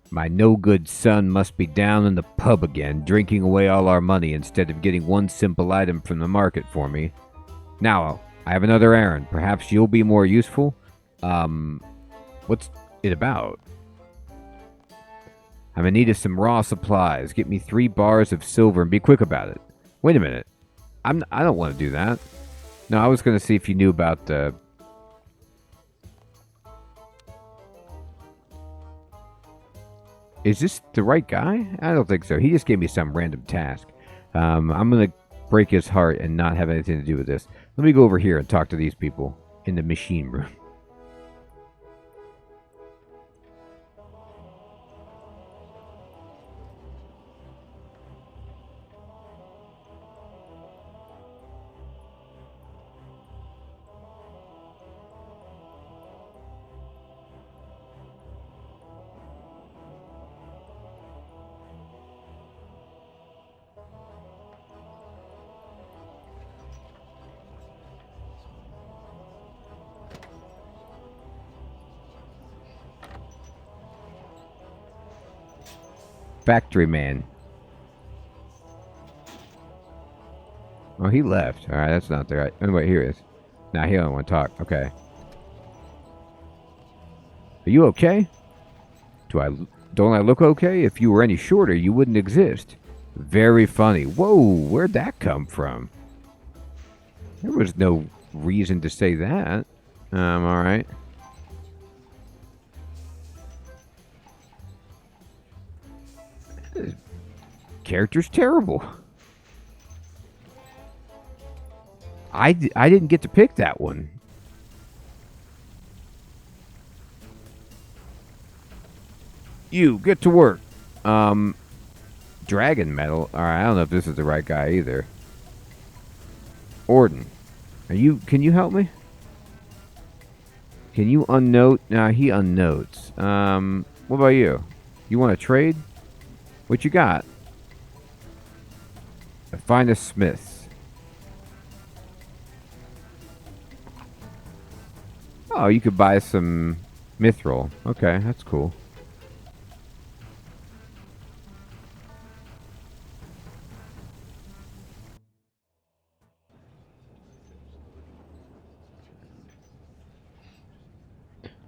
My no-good son must be down in the pub again, drinking away all our money instead of getting one simple item from the market for me. Now, I have another errand. Perhaps you'll be more useful? What's it about? I'm in need of some raw supplies. Get me 3 bars of silver and be quick about it. Wait a minute. I don't want to do that. No, I was going to see if you knew about the... Is this the right guy? I don't think so. He just gave me some random task. I'm going to break his heart and not have anything to do with this. Let me go over here and talk to these people in the machine room. Factory man. Oh, he left. Alright, that's not the right. Oh, wait, here he is. Nah, he don't want to talk. Okay. Are you okay? Don't I look okay? If you were any shorter, you wouldn't exist. Very funny. Whoa, where'd that come from? There was no reason to say that. Alright. Character's terrible. I didn't get to pick that one. You, get to work. Dragon metal. Alright, I don't know if this is the right guy either. Orden. Can you help me? Can you unnote? Nah, he unnotes. What about you? You want to trade? What you got? Find a smith. Oh, you could buy some mithril. Okay, that's cool.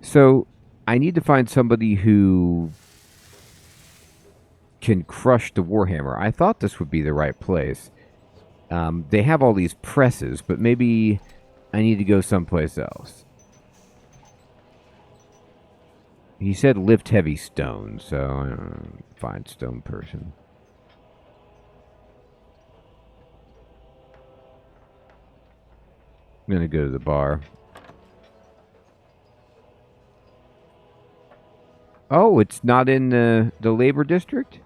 So, I need to find somebody who can crush the Warhammer. I thought this would be the right place. They have all these presses, but maybe I need to go someplace else. He said lift heavy stone, so find stone person. I'm going to go to the bar. Oh, it's not in the labor district?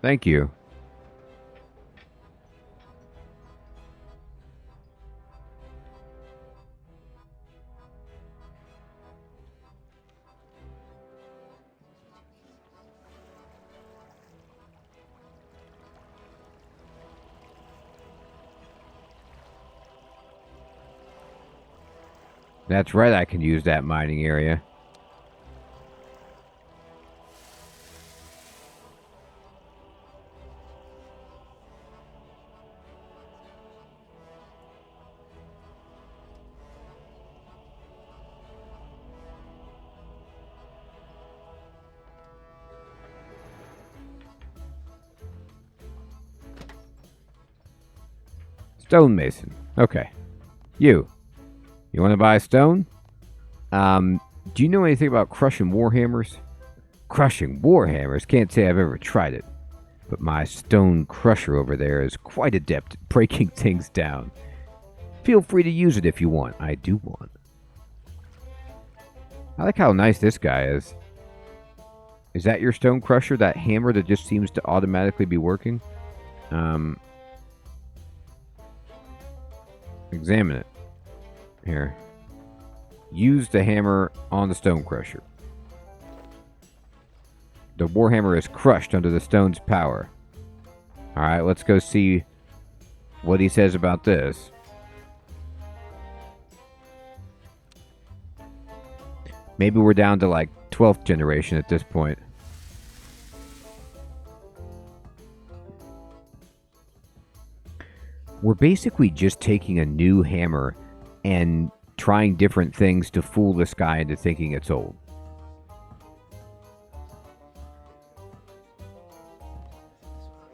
Thank you. That's right, I can use that mining area. Stonemason. Okay. You want to buy stone? Do you know anything about crushing warhammers? Crushing warhammers? Can't say I've ever tried it. But my stone crusher over there is quite adept at breaking things down. Feel free to use it if you want. I do want. I like how nice this guy is. Is that your stone crusher? That hammer that just seems to automatically be working? Examine it. Here. Use the hammer on the stone crusher. The warhammer is crushed under the stone's power. Alright, let's go see what he says about this. Maybe we're down to like 12th generation at this point. We're basically just taking a new hammer and trying different things to fool this guy into thinking it's old.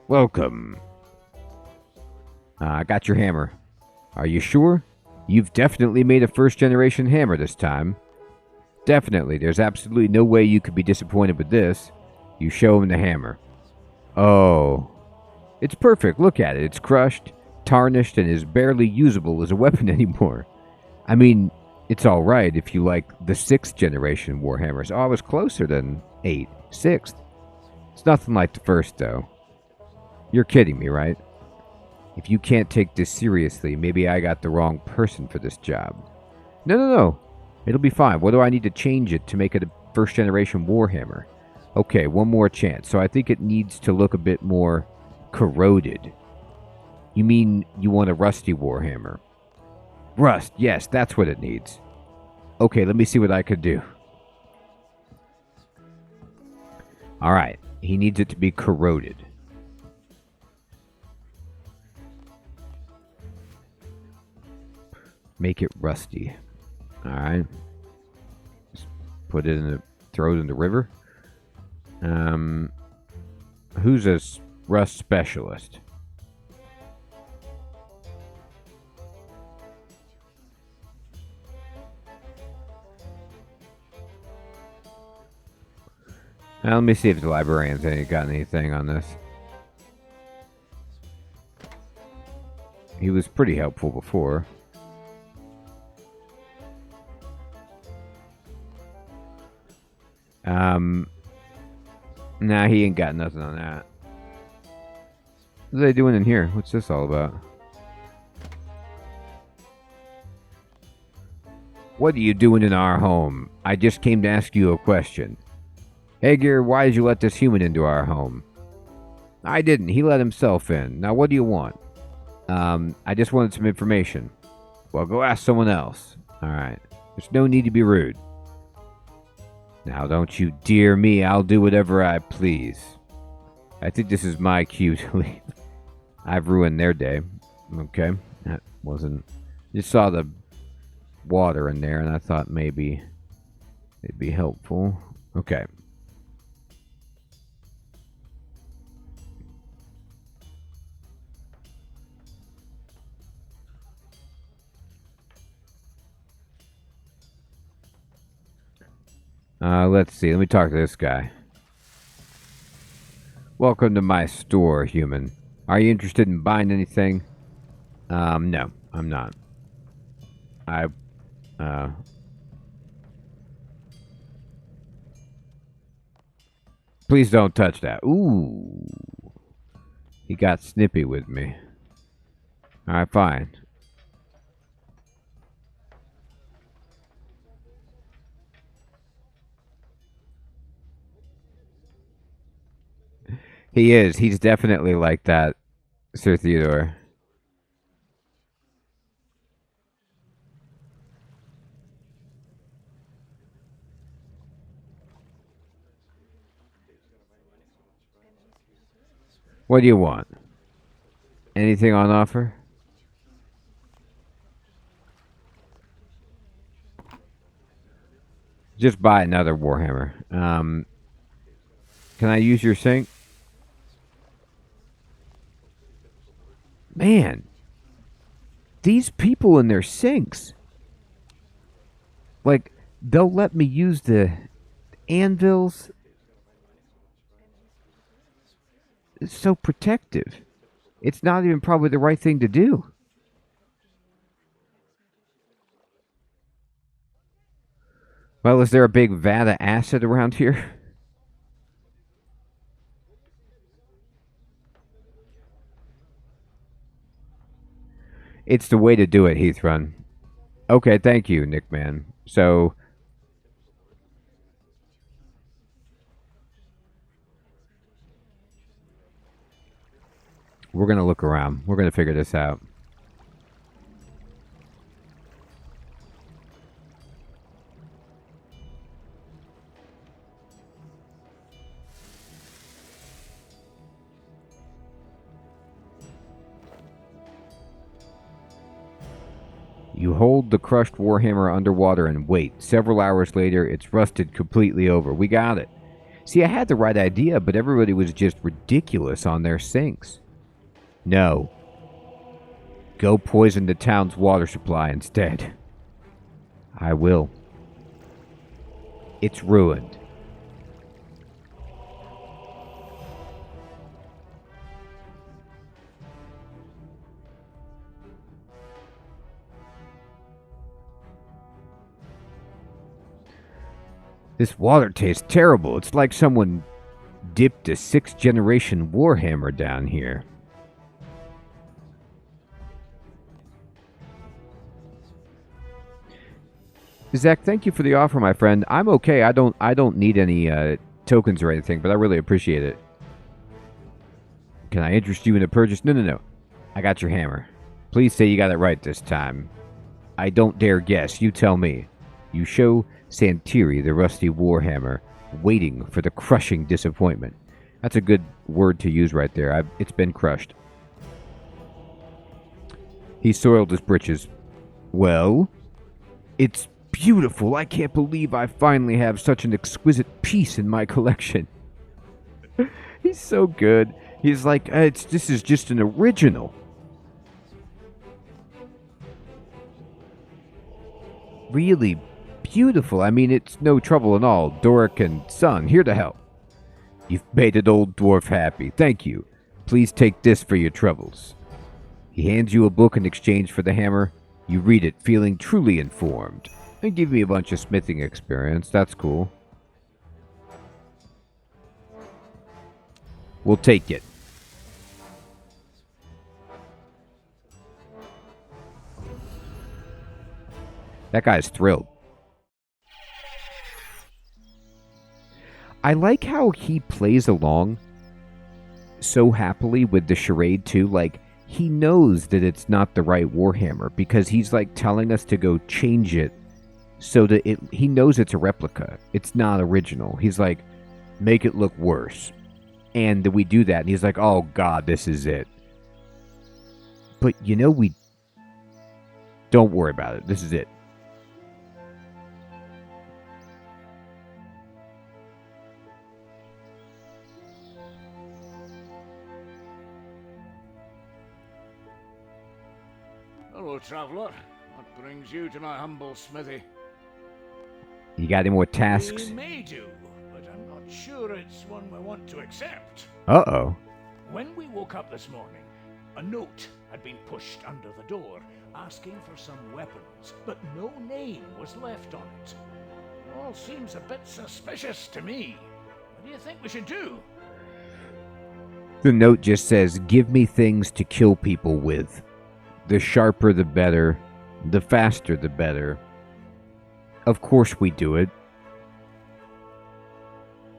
Welcome. I got your hammer. Are you sure? You've definitely made a first generation hammer this time. Definitely. There's absolutely no way you could be disappointed with this. You show him the hammer. Oh. It's perfect. Look at it. It's crushed, tarnished, and is barely usable as a weapon anymore. I mean, it's alright if you like the 6th generation Warhammers. Oh, I was closer than 8. 6th. It's nothing like the first, though. You're kidding me, right? If you can't take this seriously, maybe I got the wrong person for this job. No. It'll be fine. What do I need to change it to make it a 1st generation Warhammer? Okay, one more chance. So I think it needs to look a bit more corroded. You mean you want a rusty Warhammer? Rust, yes, that's what it needs. Okay, let me see what I could do. Alright, he needs it to be corroded. Make it rusty. Alright. Just put it in the... throw it in the river. Who's a rust specialist? Now, let me see if the librarians ain't got anything on this. He was pretty helpful before. Nah, he ain't got nothing on that. What are they doing in here? What's this all about? What are you doing in our home? I just came to ask you a question. Hager, why did you let this human into our home? I didn't. He let himself in. Now, what do you want? I just wanted some information. Well, go ask someone else. Alright. There's no need to be rude. Now, don't you dear me. I'll do whatever I please. I think this is my cue to leave. I've ruined their day. Okay. That wasn't... Just saw the water in there, and I thought maybe They'd be helpful. Okay. Let's see. Let me talk to this guy. Welcome to my store, human. Are you interested in buying anything? No, I'm not. Please don't touch that. Ooh. He got snippy with me. Alright, fine. He is. He's definitely like that, Sir Theodore. What do you want? Anything on offer? Just buy another Warhammer. Can I use your sink? Man, these people in their sinks. Like, they'll let me use the anvils. It's so protective. It's not even probably the right thing to do. Well, is there a big vat of acid around here? It's the way to do it, Heathrun. Okay, thank you, Nickman. So, we're going to look around. We're going to figure this out. You hold the crushed Warhammer underwater and wait. Several hours later, it's rusted completely over. We got it. See, I had the right idea, but everybody was just ridiculous on their sinks. No. Go poison the town's water supply instead. I will. It's ruined. This water tastes terrible. It's like someone dipped a 6th generation Warhammer down here. Zach, thank you for the offer, my friend. I'm okay. I don't need any tokens or anything, but I really appreciate it. Can I interest you in a purchase? No. I got your hammer. Please say you got it right this time. I don't dare guess. You tell me. You show Santiri the rusty Warhammer, waiting for the crushing disappointment. That's a good word to use right there. It's been crushed. He soiled his britches. Well, it's beautiful. I can't believe I finally have such an exquisite piece in my collection. He's so good. He's like, this is just an original. Really beautiful. I mean, it's no trouble at all. Doric and son, here to help. You've made an old dwarf happy. Thank you. Please take this for your troubles. He hands you a book in exchange for the hammer. You read it, feeling truly informed. And give me a bunch of smithing experience. That's cool. We'll take it. That guy's thrilled. I like how he plays along so happily with the charade too. Like, he knows that it's not the right Warhammer because he's like telling us to go change it so that he knows it's a replica. It's not original. He's like, make it look worse. And we do that and he's like, oh god, this is it. But you know, we don't worry about it. This is it. traveller. What brings you to my humble smithy? You got any more tasks? We may do, but I'm not sure it's one we want to accept. Uh-oh. When we woke up this morning, a note had been pushed under the door, asking for some weapons, but no name was left on it. All seems a bit suspicious to me. What do you think we should do? The note just says, give me things to kill people with. The sharper the better, the faster the better. Of course we do it.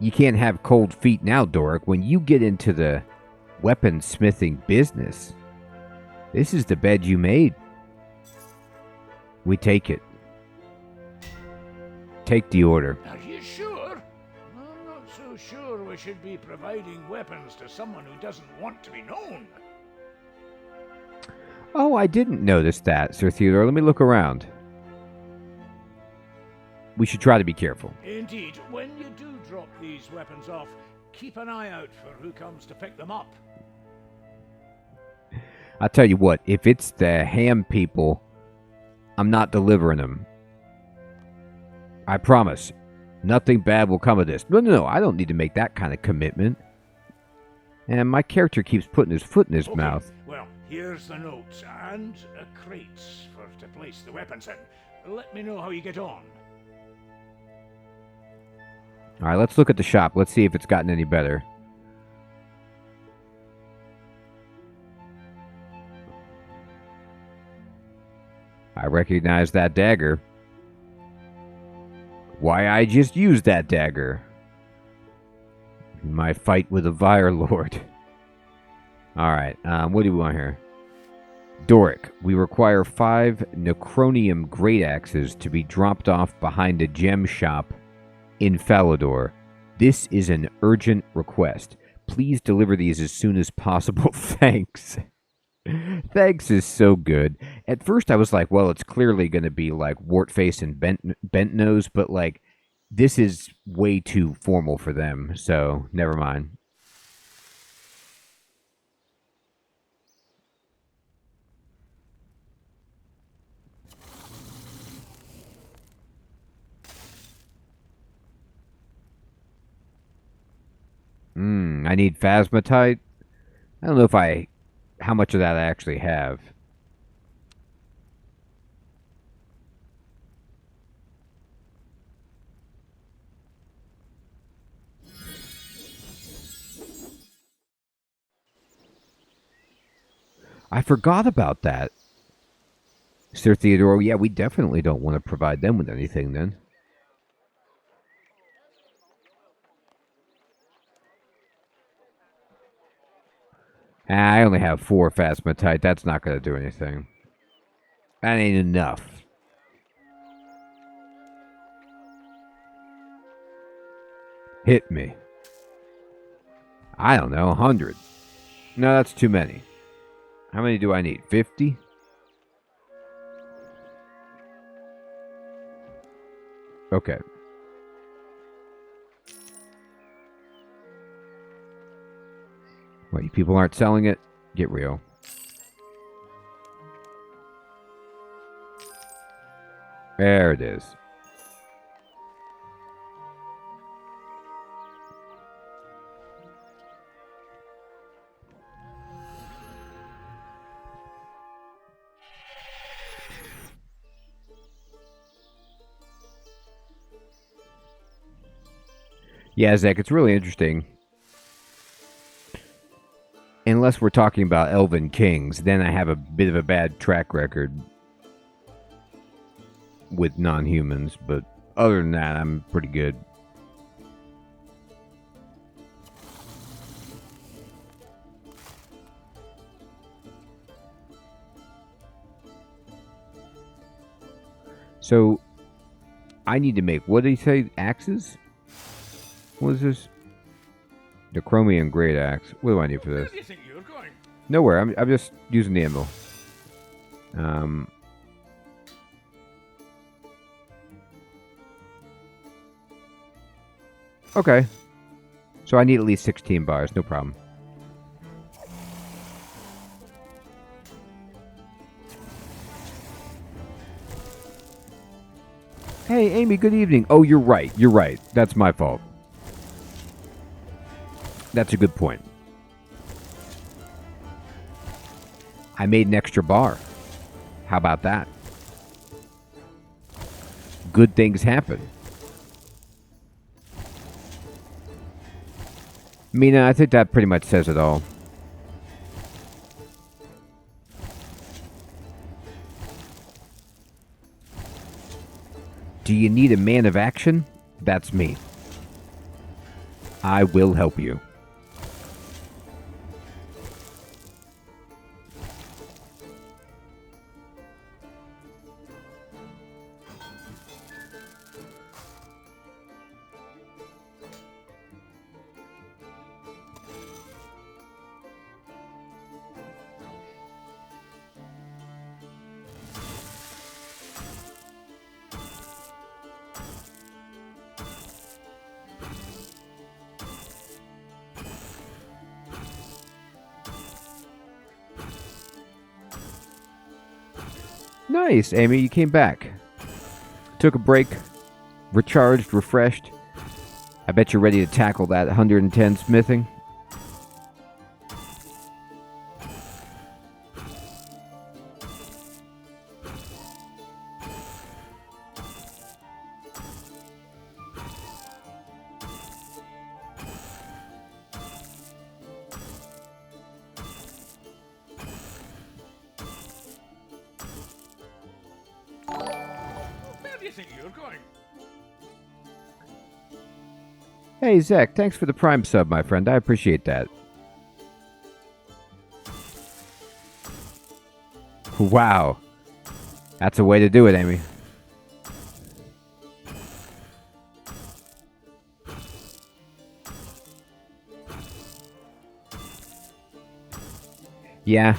You can't have cold feet now, Doric. When you get into the weaponsmithing business, this is the bed you made. We take it. Take the order. Are you sure? I'm not so sure we should be providing weapons to someone who doesn't want to be known. Oh, I didn't notice that, Sir Theodore. Let me look around. We should try to be careful. Indeed, when you do drop these weapons off, keep an eye out for who comes to pick them up. I'll tell you what, if it's the ham people, I'm not delivering them. I promise. Nothing bad will come of this. No, I don't need to make that kind of commitment. And my character keeps putting his foot in his mouth. Well, here's the notes and a crate to place the weapons in. Let me know how you get on. Alright, let's look at the shop. Let's see if it's gotten any better. I recognize that dagger. Why, I just used that dagger in my fight with a Fire Lord. Alright, what do we want here? Doric, we require 5 Necronium Great Axes to be dropped off behind a gem shop in Falador. This is an urgent request. Please deliver these as soon as possible. Thanks. Thanks is so good. At first I was like, well, it's clearly going to be like Wartface and Bent Nose, but like, this is way too formal for them, so never mind. I need Phasmatite. I don't know how much of that I actually have. I forgot about that. Sir Theodore, yeah, we definitely don't want to provide them with anything then. I only have 4 Phasmatite. That's not going to do anything. That ain't enough. Hit me. I don't know, 100. No, that's too many. How many do I need? 50? Okay. What, you people aren't selling it? Get real. There it is. Yeah, Zach, it's really interesting. Unless we're talking about Elven Kings, then I have a bit of a bad track record with non-humans, but other than that, I'm pretty good. So, I need to make, what did he say, axes? What is this? The Chromium Great Axe. What do I need for this? Where do you think you're going? Nowhere. I'm just using the ammo. Okay. So I need at least 16 bars. No problem. Hey, Amy, good evening. Oh, you're right. You're right. That's my fault. That's a good point. I made an extra bar. How about that? Good things happen. Mina, I think that pretty much says it all. Do you need a man of action? That's me. I will help you. Nice, Amy, you came back. Took a break, recharged, refreshed. I bet you're ready to tackle that 110 smithing. Where do you think you're going? Hey, Zach, thanks for the Prime sub, my friend. I appreciate that. Wow. That's a way to do it, Amy. Yeah,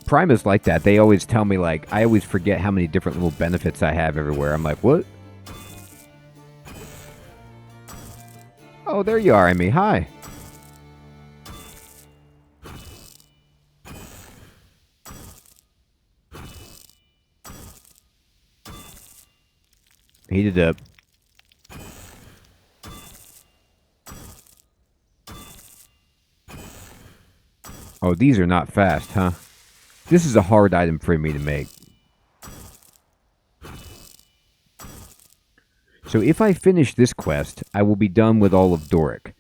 Prime is like that. They always tell me, like, I always forget how many different little benefits I have everywhere. I'm like, what? Oh, there you are, Amy. Hi. Heated up. Oh, these are not fast, huh? This is a hard item for me to make. So if I finish this quest, I will be done with all of Doric.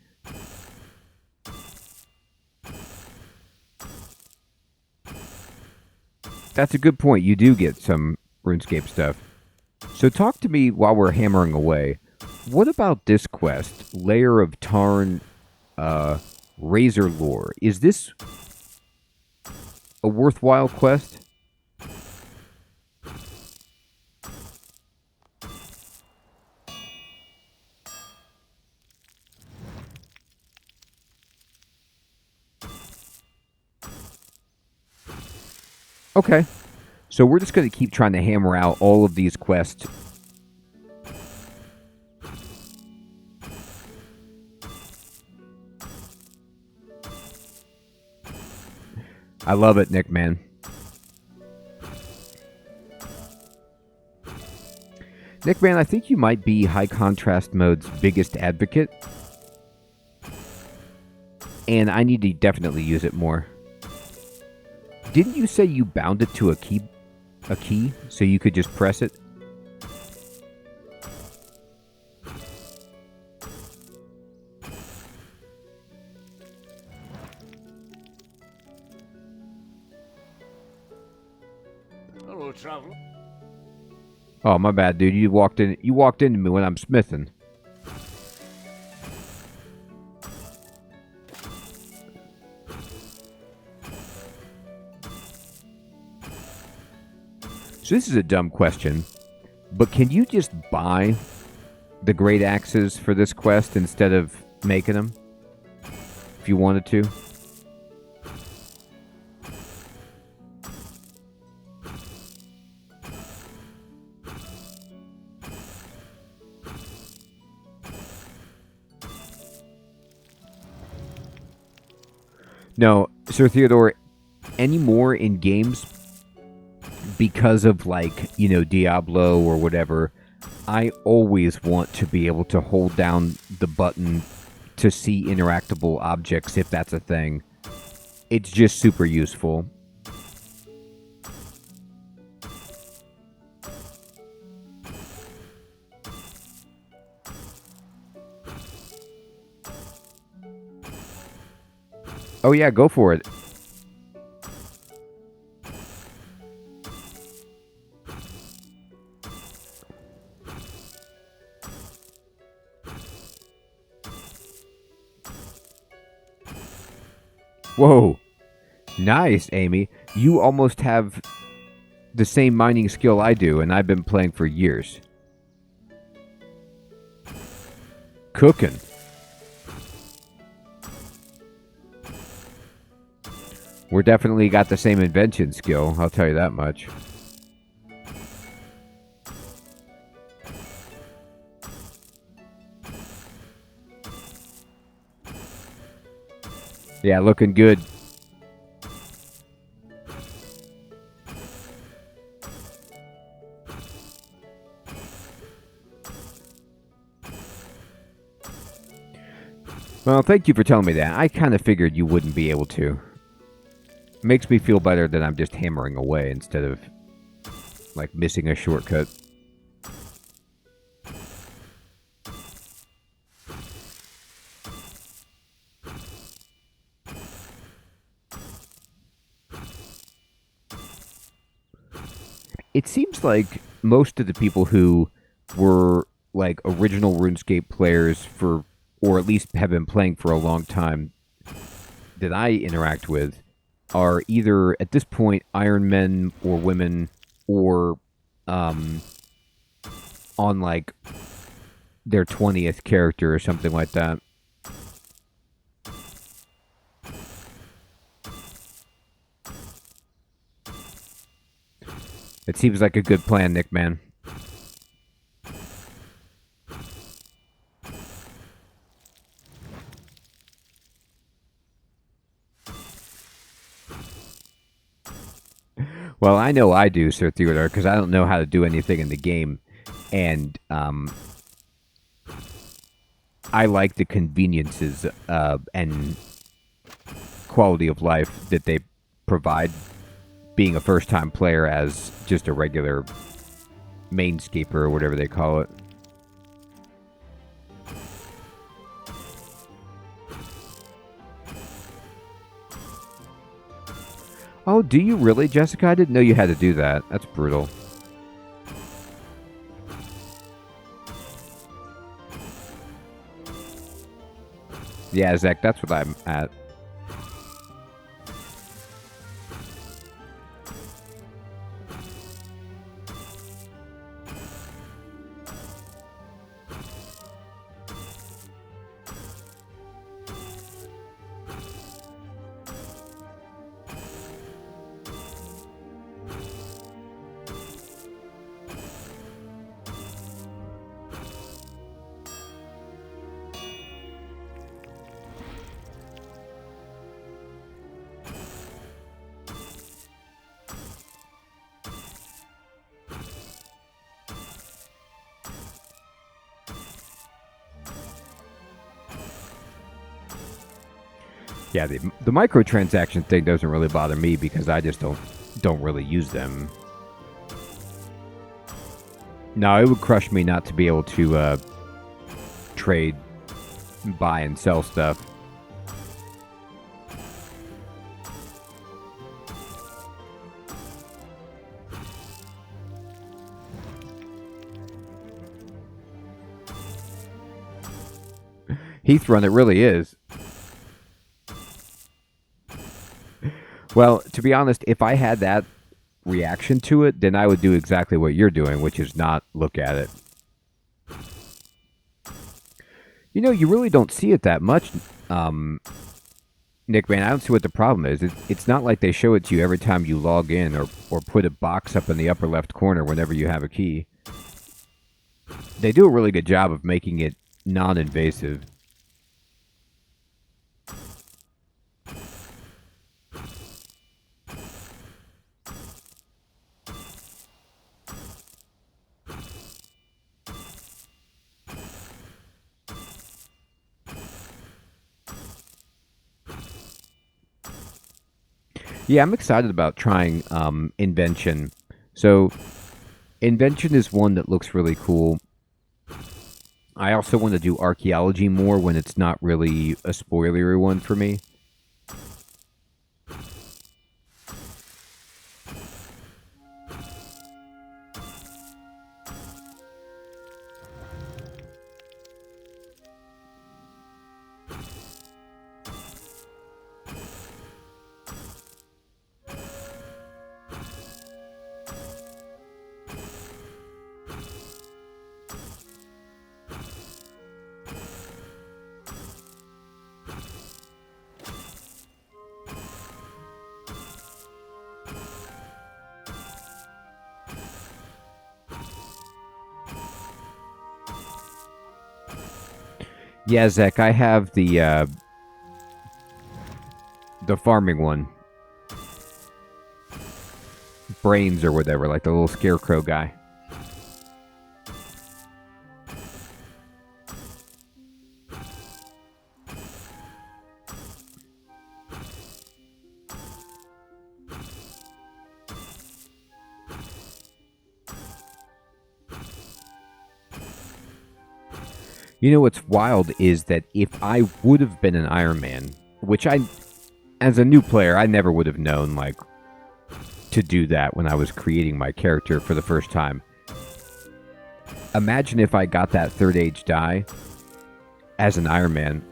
That's a good point. You do get some RuneScape stuff. So talk to me while we're hammering away. What about this quest, Lair of Tarn Razorlor? Is this a worthwhile quest? Okay. So we're just going to keep trying to hammer out all of these quests. I love it, Nick, man. Nick, man, I think you might be High Contrast Mode's biggest advocate. And I need to definitely use it more. Didn't you say you bound it to a key so you could just press it? Hello, traveler. Oh, my bad, dude. You walked into me when I'm smithing. So this is a dumb question, but can you just buy the great axes for this quest instead of making them? If you wanted to. No, Sir Theodore, anymore in games, because of, like, you know, Diablo or whatever, I always want to be able to hold down the button to see interactable objects if that's a thing. It's just super useful. Oh yeah, go for it. Whoa. Nice, Amy. You almost have the same mining skill I do, and I've been playing for years. Cooking. We're definitely got the same invention skill, I'll tell you that much. Yeah, looking good. Well, thank you for telling me that. I kind of figured you wouldn't be able to. Makes me feel better that I'm just hammering away instead of, like, missing a shortcut. It seems like most of the people who were, like, original RuneScape players for, or at least have been playing for a long time, that I interact with, are either, at this point, Iron Men or women, or on, like, their 20th character or something like that. It seems like a good plan, Nick, man. Well, I know I do, Sir Theodore, because I don't know how to do anything in the game. And I like the conveniences and quality of life that they provide being a first-time player as just a regular mainscaper or whatever they call it. Oh, do you really, Jessica? I didn't know you had to do that. That's brutal. Yeah, Zach, that's what I'm at. Yeah, the microtransaction thing doesn't really bother me because I just don't really use them. No, it would crush me not to be able to trade, buy, and sell stuff. Heath Run, it really is. Well, to be honest, if I had that reaction to it, then I would do exactly what you're doing, which is not look at it. You know, you really don't see it that much, Nick, man. I don't see what the problem is. It's not like they show it to you every time you log in or put a box up in the upper left corner whenever you have a key. They do a really good job of making it non-invasive. Yeah, I'm excited about trying Invention. So, Invention is one that looks really cool. I also want to do Archaeology more when it's not really a spoilery one for me. Yeah, Zach, I have the farming one. Brains or whatever, like the little scarecrow guy. You know what's wild is that if I would have been an Iron Man, which as a new player, I never would have known, like, to do that when I was creating my character for the first time. Imagine if I got that third age die as an Iron Man.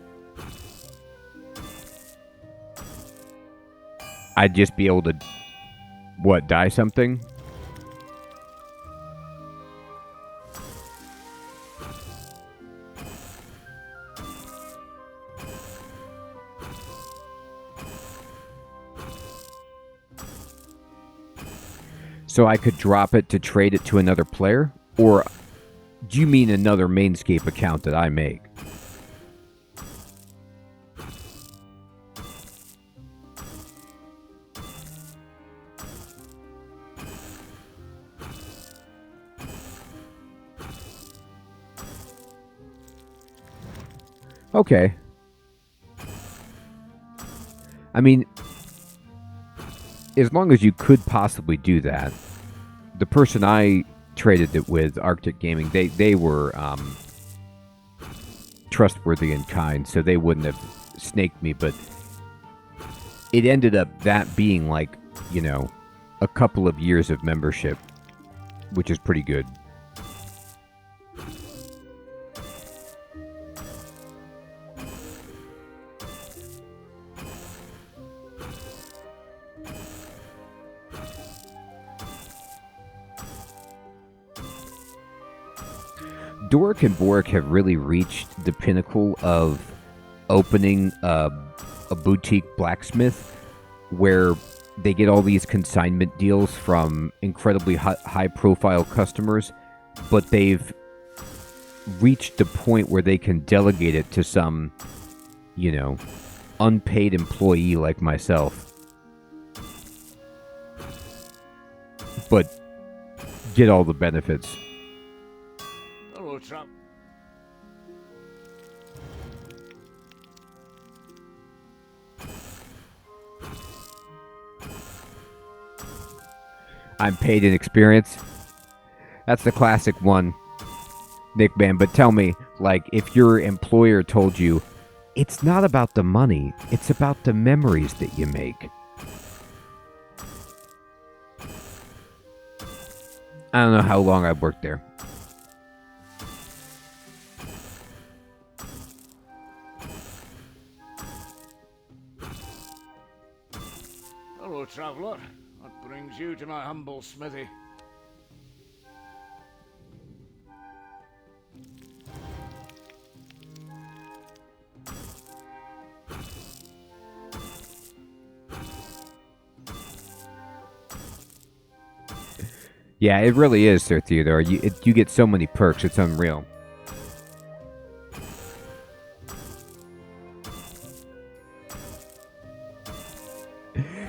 I'd just be able to, what, die something? So I could drop it to trade it to another player? Or do you mean another Mainscape account that I make? Okay. I mean, as long as you could possibly do that. The person I traded it with, Arctic Gaming, they were trustworthy and kind, so they wouldn't have snaked me, but it ended up that being like, you know, a couple of years of membership, which is pretty good. Doric and Boric have really reached the pinnacle of opening a boutique blacksmith where they get all these consignment deals from incredibly high-profile customers, but they've reached the point where they can delegate it to some, you know, unpaid employee like myself. But get all the benefits. Hello, Trump. I'm paid in experience. That's the classic one, Nick Man. But tell me, like, if your employer told you, it's not about the money, it's about the memories that you make. I don't know how long I've worked there. Hello, traveller. What brings you to my humble smithy? Yeah, it really is, Sir Theodore. You get so many perks, it's unreal.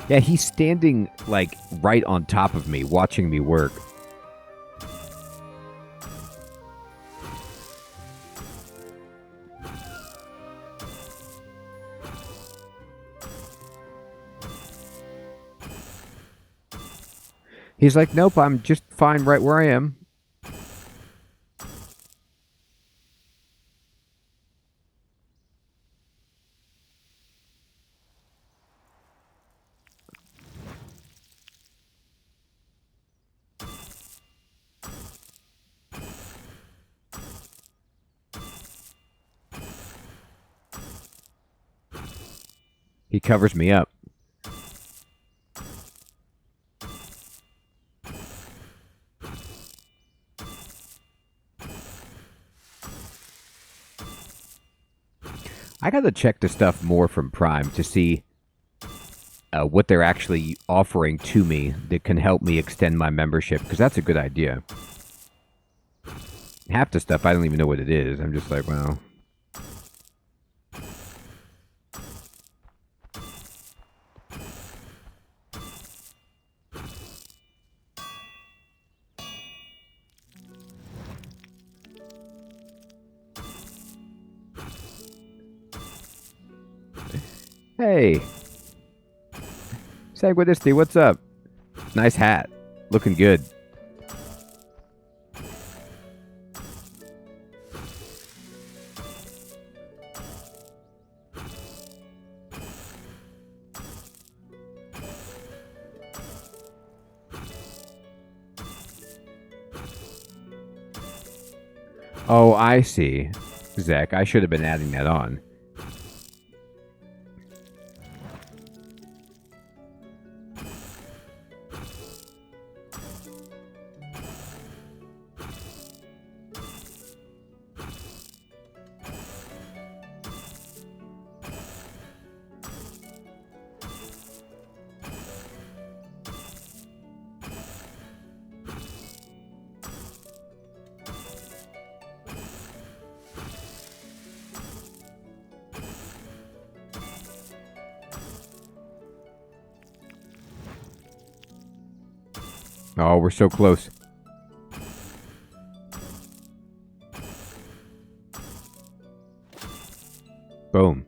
Yeah, he's standing, like, right on top of me, watching me work. He's like, nope, I'm just fine right where I am. He covers me up. I gotta check the stuff more from Prime to see what they're actually offering to me that can help me extend my membership, because that's a good idea. Half the stuff I don't even know what it is. I'm just like, well... Hey! Sanguinisty, what's up? Nice hat. Looking good. Oh, I see. Zach, I should have been adding that on. Oh, we're so close. Boom.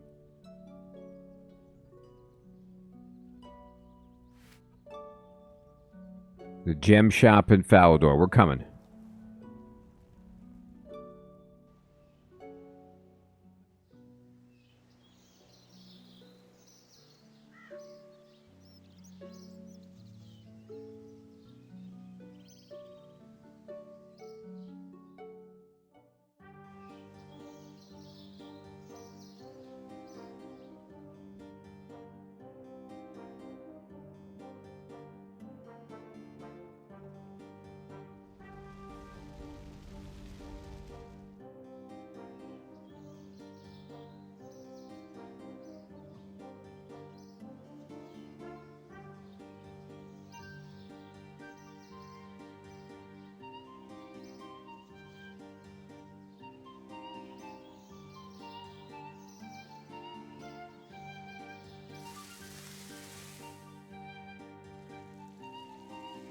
The gem shop in Falador. We're coming.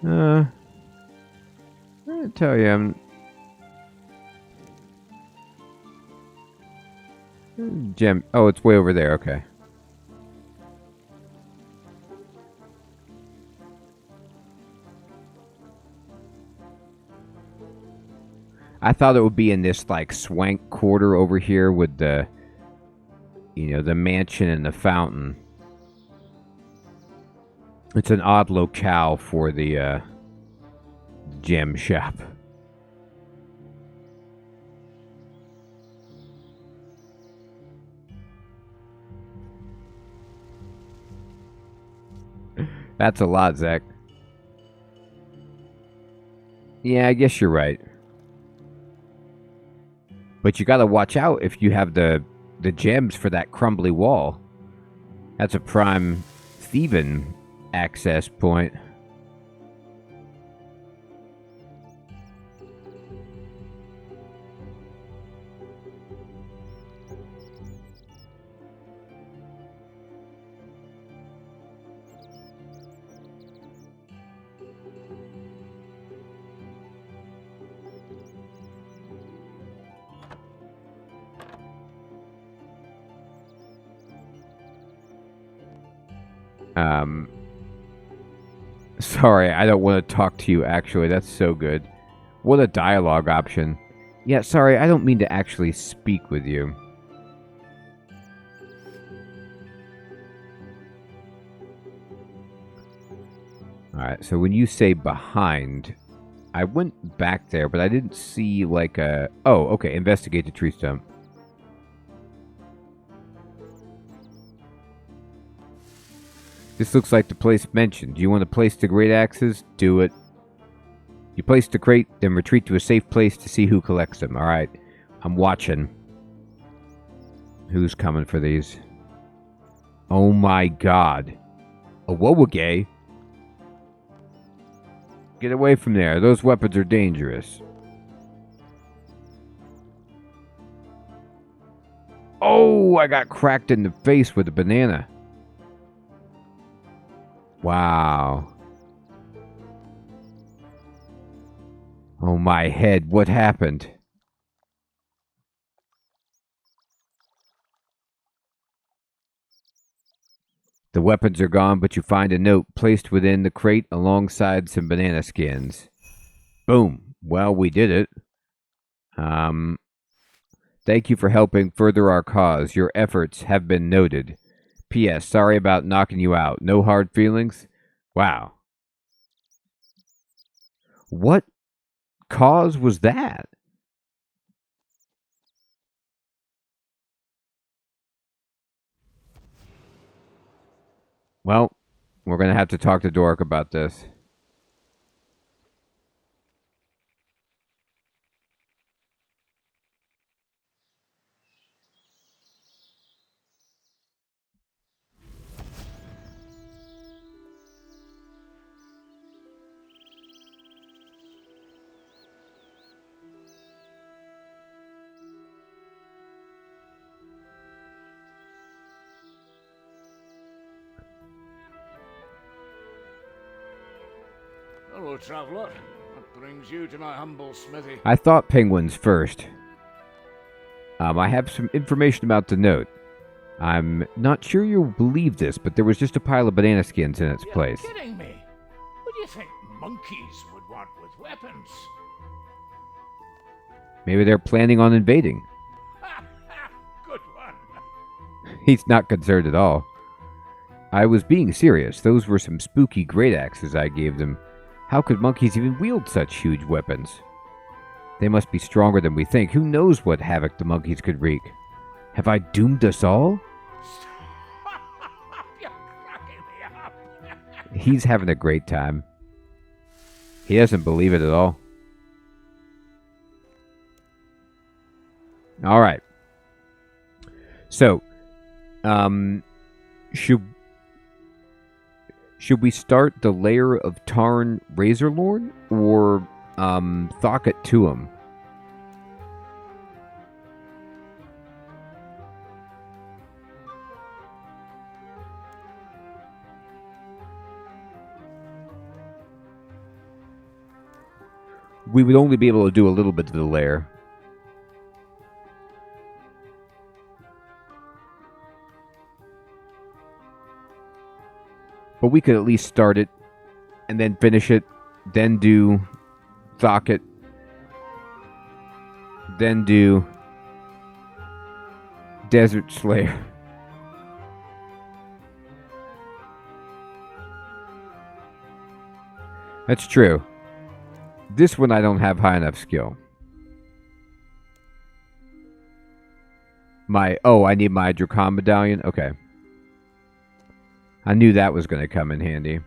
I tell you, gem. Oh, it's way over there. Okay. I thought it would be in this like swank quarter over here with the, the mansion and the fountain. It's an odd locale for the gem shop. That's a lot, Zach. Yeah, I guess you're right. But you gotta watch out if you have the gems for that crumbly wall. That's a prime thieving access point. Sorry, I don't want to talk to you, actually. That's so good. What a dialogue option. Yeah, sorry, I don't mean to actually speak with you. Alright, so when you say behind, I went back there, but I didn't see like a... Oh, okay, investigate the tree stump. This looks like the place mentioned. Do you want to place the great axes? Do it. You place the crate, then retreat to a safe place to see who collects them. Alright, I'm watching. Who's coming for these? Oh my god. A Wowagay? Get away from there. Those weapons are dangerous. Oh, I got cracked in the face with a banana. Wow. Oh my head, what happened? The weapons are gone, but you find a note placed within the crate alongside some banana skins. Boom. Well, we did it. Thank you for helping further our cause. Your efforts have been noted. P.S. Sorry about knocking you out. No hard feelings? Wow. What cause was that? Well, we're going to have to talk to Doric about this. Hello, traveller. What brings you to my humble smithy? I thought penguins first. I have some information about the note. I'm not sure you'll believe this, but there was just a pile of banana skins in its place. You're kidding me. What do you think monkeys would want with weapons? Maybe they're planning on invading. Good one. He's not concerned at all. I was being serious. Those were some spooky great axes I gave them. How could monkeys even wield such huge weapons? They must be stronger than we think. Who knows what havoc the monkeys could wreak? Have I doomed us all? You're cracking me up. He's having a great time. He doesn't believe it at all. All right. So, should we start the lair of Tarn Razorlor or Thock it to him? We would only be able to do a little bit of the lair. But we could at least start it, and then finish it, then do Thock it, then do Desert Slayer. That's true. This one I don't have high enough skill. I need my Dracon Medallion? Okay. I knew that was going to come in handy.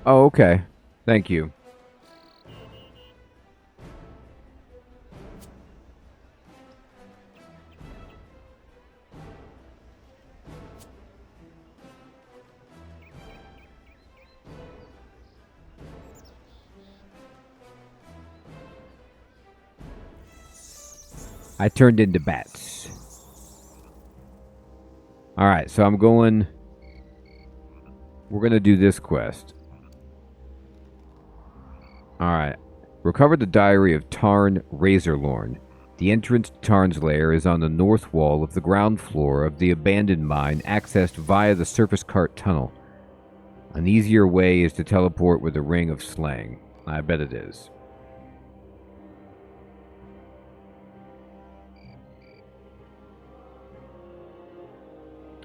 Oh, okay. Thank you. I turned into bats. Alright, so I'm going... We're going to do this quest. Alright. Recover the diary of Tarn Razorlor. The entrance to Tarn's lair is on the north wall of the ground floor of the abandoned mine, accessed via the surface cart tunnel. An easier way is to teleport with the Ring of Slaying. I bet it is.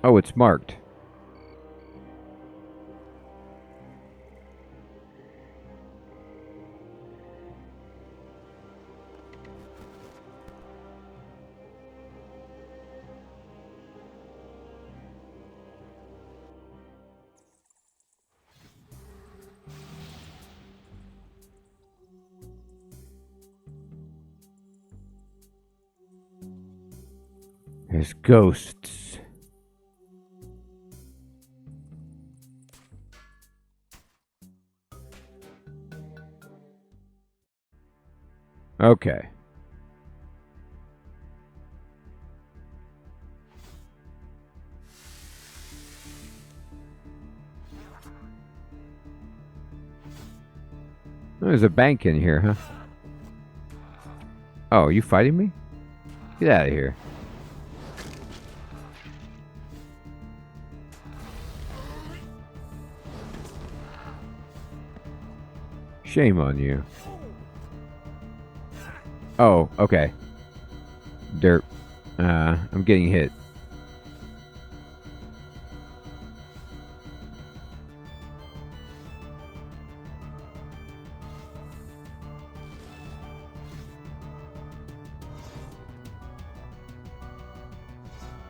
Oh, it's marked. There's ghosts. Okay. There's a bank in here, huh? Oh, are you fighting me? Get out of here. Shame on you. Oh, okay. Dirt. I'm getting hit.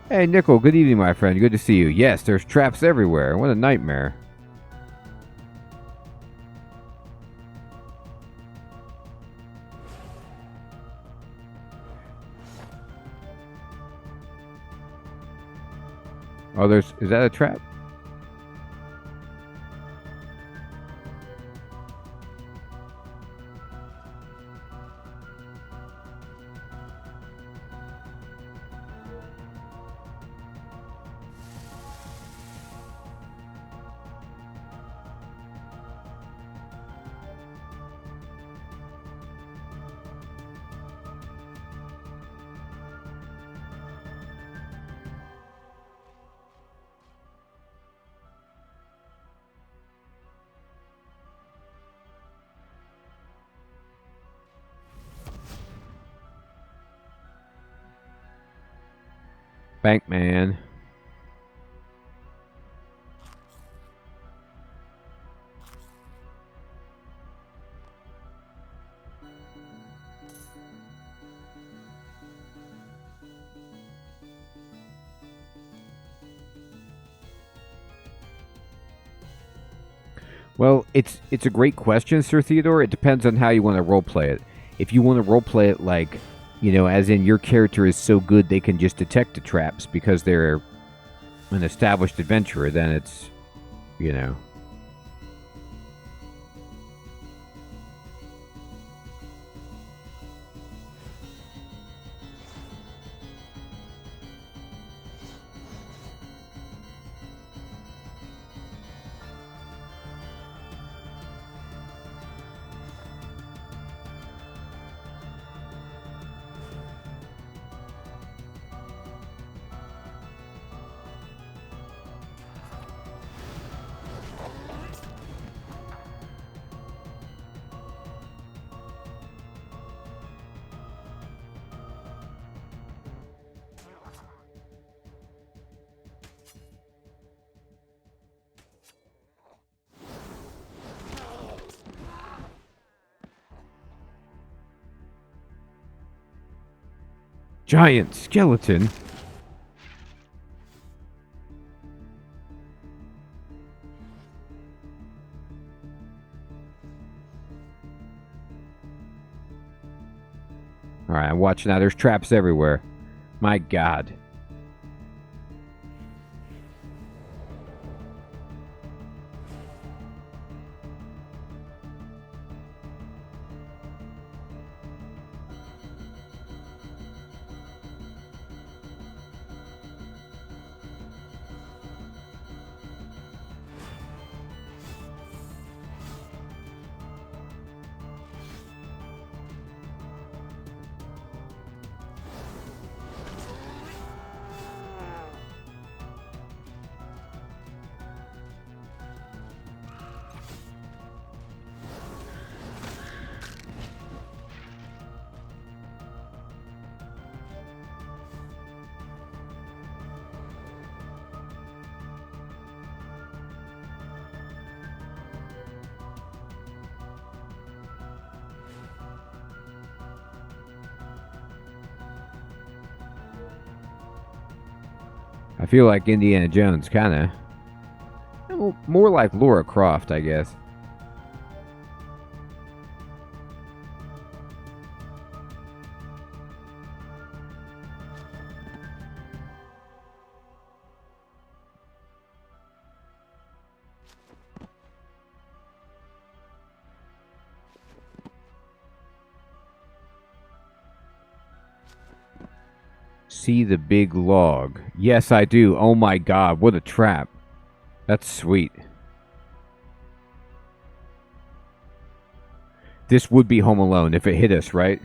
Hey, Nickel, good evening, my friend. Good to see you. Yes, there's traps everywhere. What a nightmare. Oh, is that a trap? Bankman. Well, it's a great question, Sir Theodore. It depends on how you want to roleplay it. If you want to roleplay it like, you know, as in your character is so good they can just detect the traps because they're an established adventurer, then it's, you know. Giant skeleton? Alright, I'm watching now. There's traps everywhere. My god. I feel like Indiana Jones, kind of. More like Laura Croft, I guess. See the big log. Yes, I do. Oh my god, what a trap. That's sweet. This would be Home Alone if it hit us, right?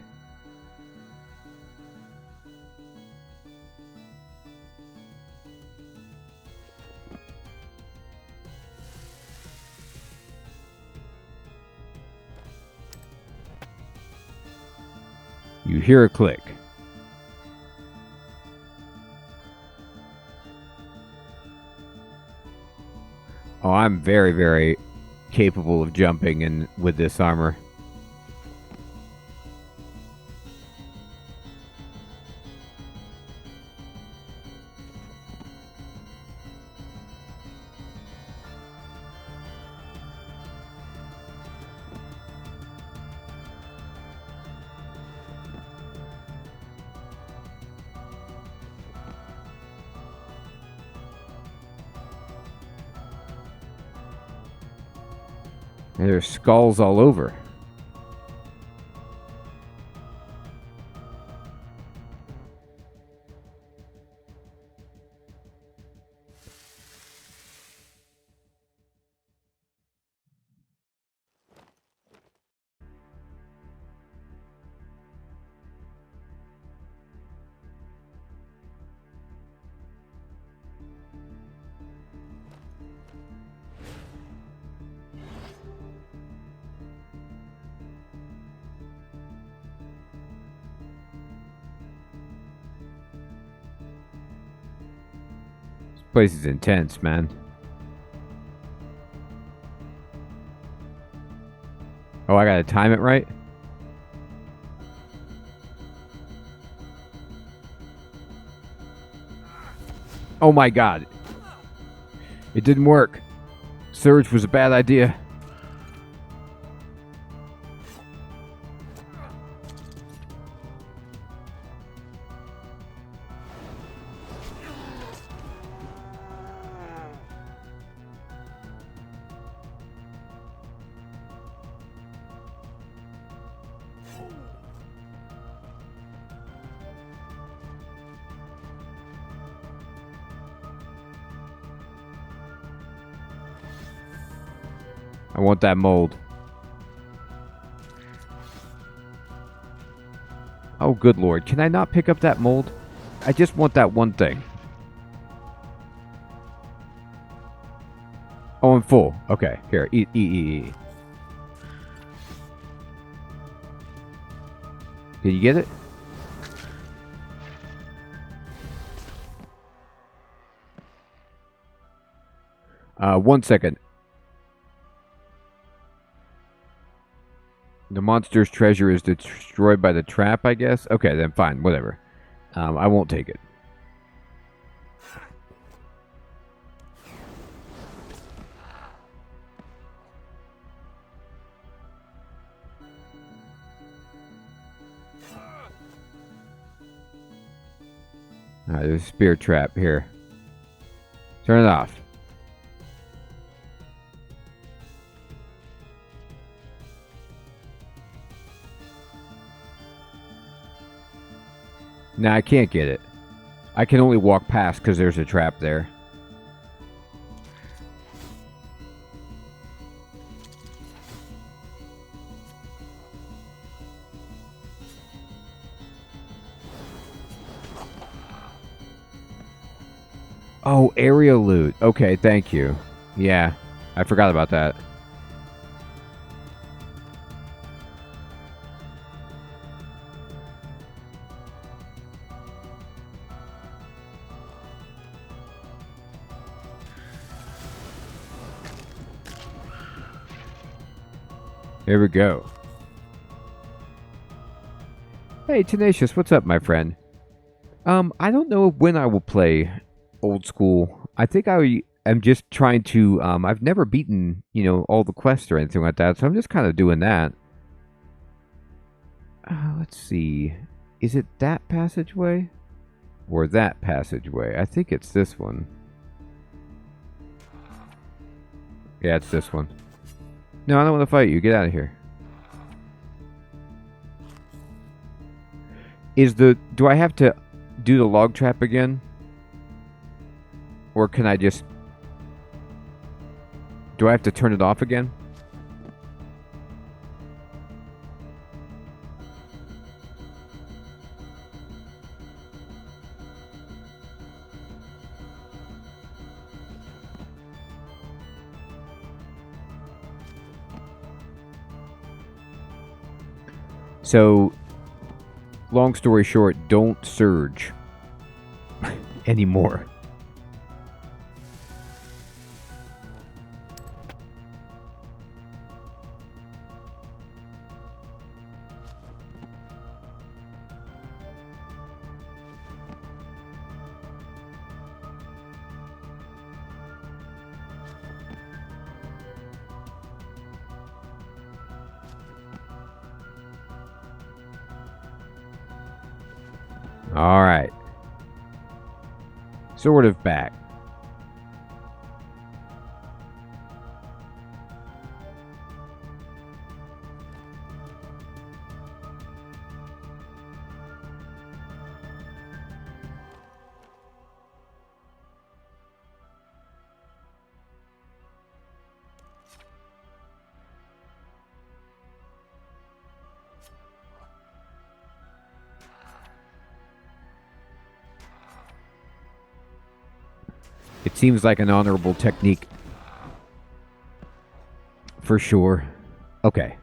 You hear a click. Oh, I'm very, very capable of jumping in with this armor. There's skulls all over. Place is intense, man. Oh, I gotta time it right? Oh my god. It didn't work. Surge was a bad idea. I want that mold. Oh, good lord. Can I not pick up that mold? I just want that one thing. Oh, I'm full. Okay, here. Eat. Can you get it? One second. The monster's treasure is destroyed by the trap, I guess? Okay, then fine, whatever. I won't take it. Alright, there's a spear trap here. Turn it off. Nah, I can't get it. I can only walk past because there's a trap there. Oh, area loot. Okay, thank you. Yeah, I forgot about that. Here we go. Hey, Tenacious, what's up, my friend? I don't know when I will play old school. I think I am just trying to, I've never beaten, all the quests or anything like that, so I'm just kind of doing that. Let's see. Is it that passageway? Or that passageway? I think it's this one. Yeah, it's this one. No, I don't want to fight you. Get out of here. Do I have to do the log trap again? Or can I just... Do I have to turn it off again? So, long story short, don't surge anymore. Alright. Sort of back. It seems like an honorable technique. For sure. Okay.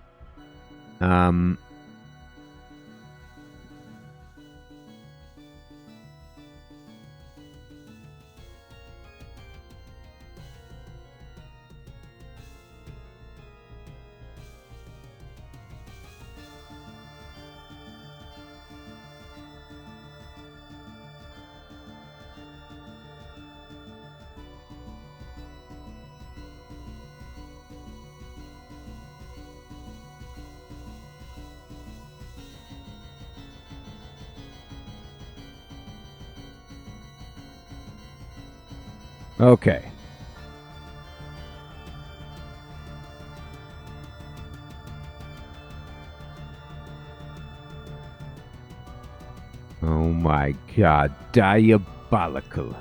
Okay. Oh my god, diabolical.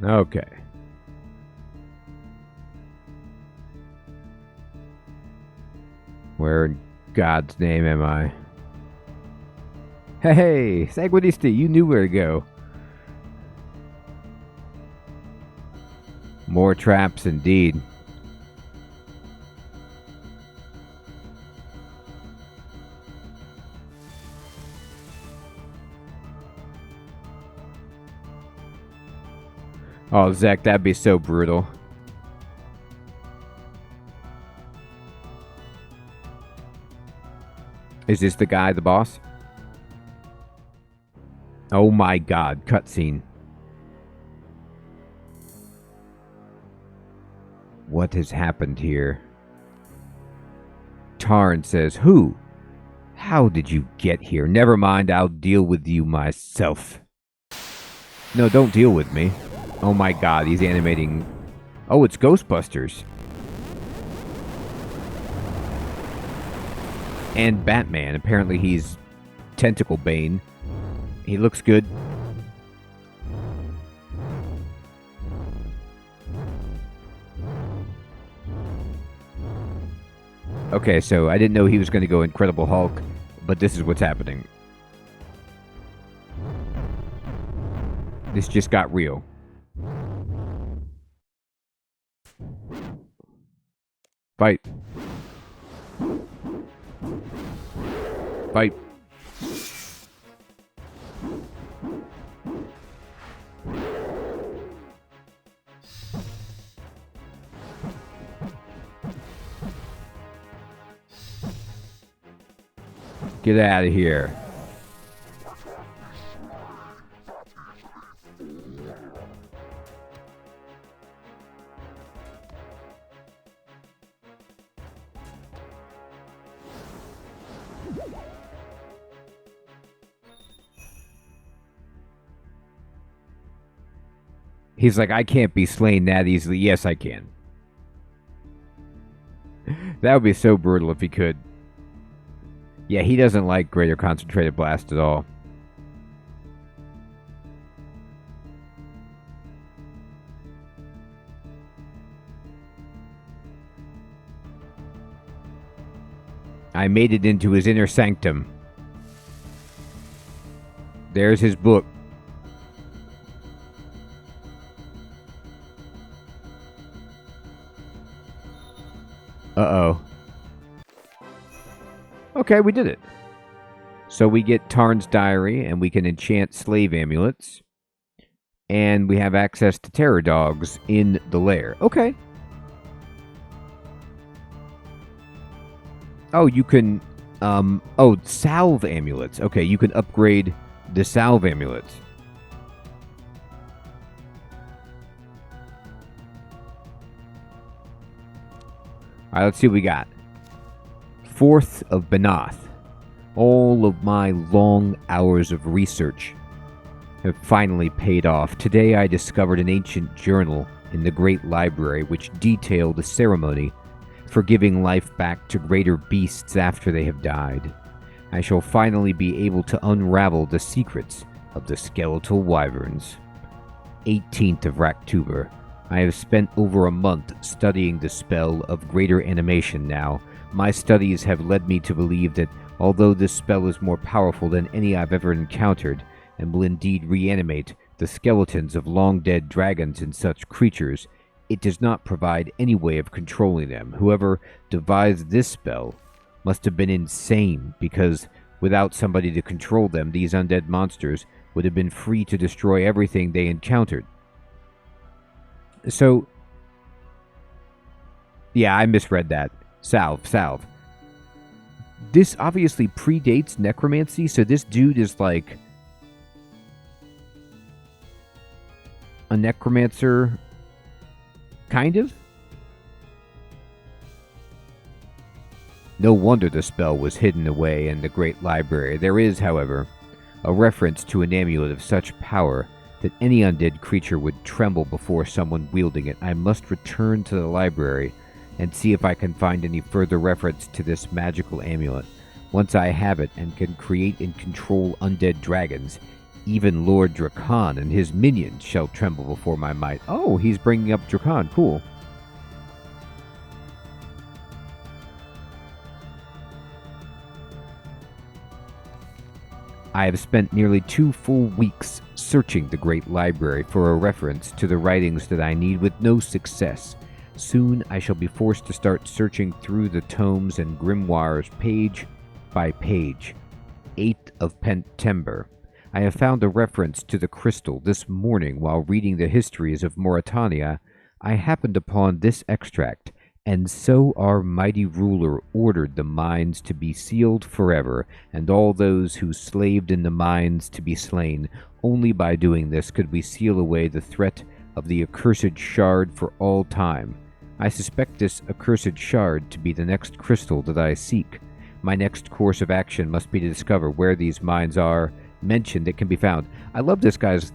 Okay. Where in God's name am I? Hey, Sanguinisti, you knew where to go. More traps indeed. Oh, Zek, that'd be so brutal. Is this the guy, the boss? Oh my god, cutscene. What has happened here? Tarn says, who? How did you get here? Never mind, I'll deal with you myself. No, don't deal with me. Oh my god, he's animating... Oh, it's Ghostbusters. And Batman. Apparently he's Tentacle Bane. He looks good. Okay, so I didn't know he was going to go Incredible Hulk, but this is what's happening. This just got real. Fight. Fight. Get out of here. He's like, I can't be slain that easily. Yes, I can. That would be so brutal if he could. Yeah, he doesn't like Greater Concentrated Blast at all. I made it into his inner sanctum. There's his book. Uh-oh. Okay, we did it. So we get Tarn's diary, and we can enchant slave amulets. And we have access to terror dogs in the lair. Okay. Oh, you can... oh, salve amulets. Okay, you can upgrade the salve amulets. Alright, let's see what we got. 4th of Banath. All of my long hours of research have finally paid off. Today I discovered an ancient journal in the Great Library which detailed a ceremony for giving life back to greater beasts after they have died. I shall finally be able to unravel the secrets of the skeletal wyverns. 18th of Raktuber. I have spent over a month studying the spell of greater animation now. My studies have led me to believe that although this spell is more powerful than any I've ever encountered, and will indeed reanimate the skeletons of long-dead dragons and such creatures, it does not provide any way of controlling them. Whoever devised this spell must have been insane, because without somebody to control them, these undead monsters would have been free to destroy everything they encountered. So, yeah, I misread that. Salve. This obviously predates necromancy, so this dude is like a necromancer, kind of? No wonder the spell was hidden away in the Great Library. There is, however, a reference to an amulet of such power that any undead creature would tremble before someone wielding it. I must return to the library and see if I can find any further reference to this magical amulet. Once I have it and can create and control undead dragons, even Lord Drakan and his minions shall tremble before my might. Oh, he's bringing up Drakan. Cool. I have spent nearly 2 full weeks searching the Great Library for a reference to the writings that I need with no success. Soon I shall be forced to start searching through the tomes and grimoires page by page. 8th of Pentember. I have found a reference to the crystal this morning while reading the histories of Mauritania. I happened upon this extract. And so our mighty ruler ordered the mines to be sealed forever, and all those who slaved in the mines to be slain. Only by doing this could we seal away the threat of the accursed shard for all time. I suspect this accursed shard to be the next crystal that I seek. My next course of action must be to discover where these mines are mentioned that can be found. I love this guy's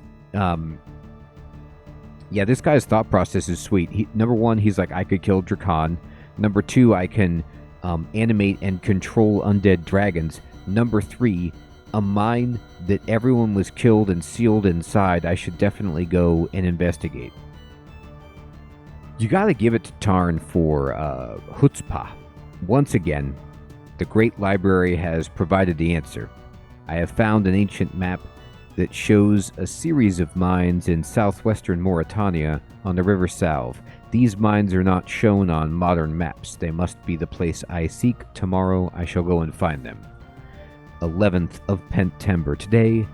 this guy's thought process is sweet. Number one, he's like, I could kill Drakan. Number two, I can animate and control undead dragons. Number three, a mine that everyone was killed and sealed inside, I should definitely go and investigate. You gotta give it to Tarn for chutzpah. Once again, the Great Library has provided the answer. I have found an ancient map that shows a series of mines in southwestern Mauritania on the River Salve. These mines are not shown on modern maps. They must be the place I seek. Tomorrow I shall go and find them. 11th of Pentember. Today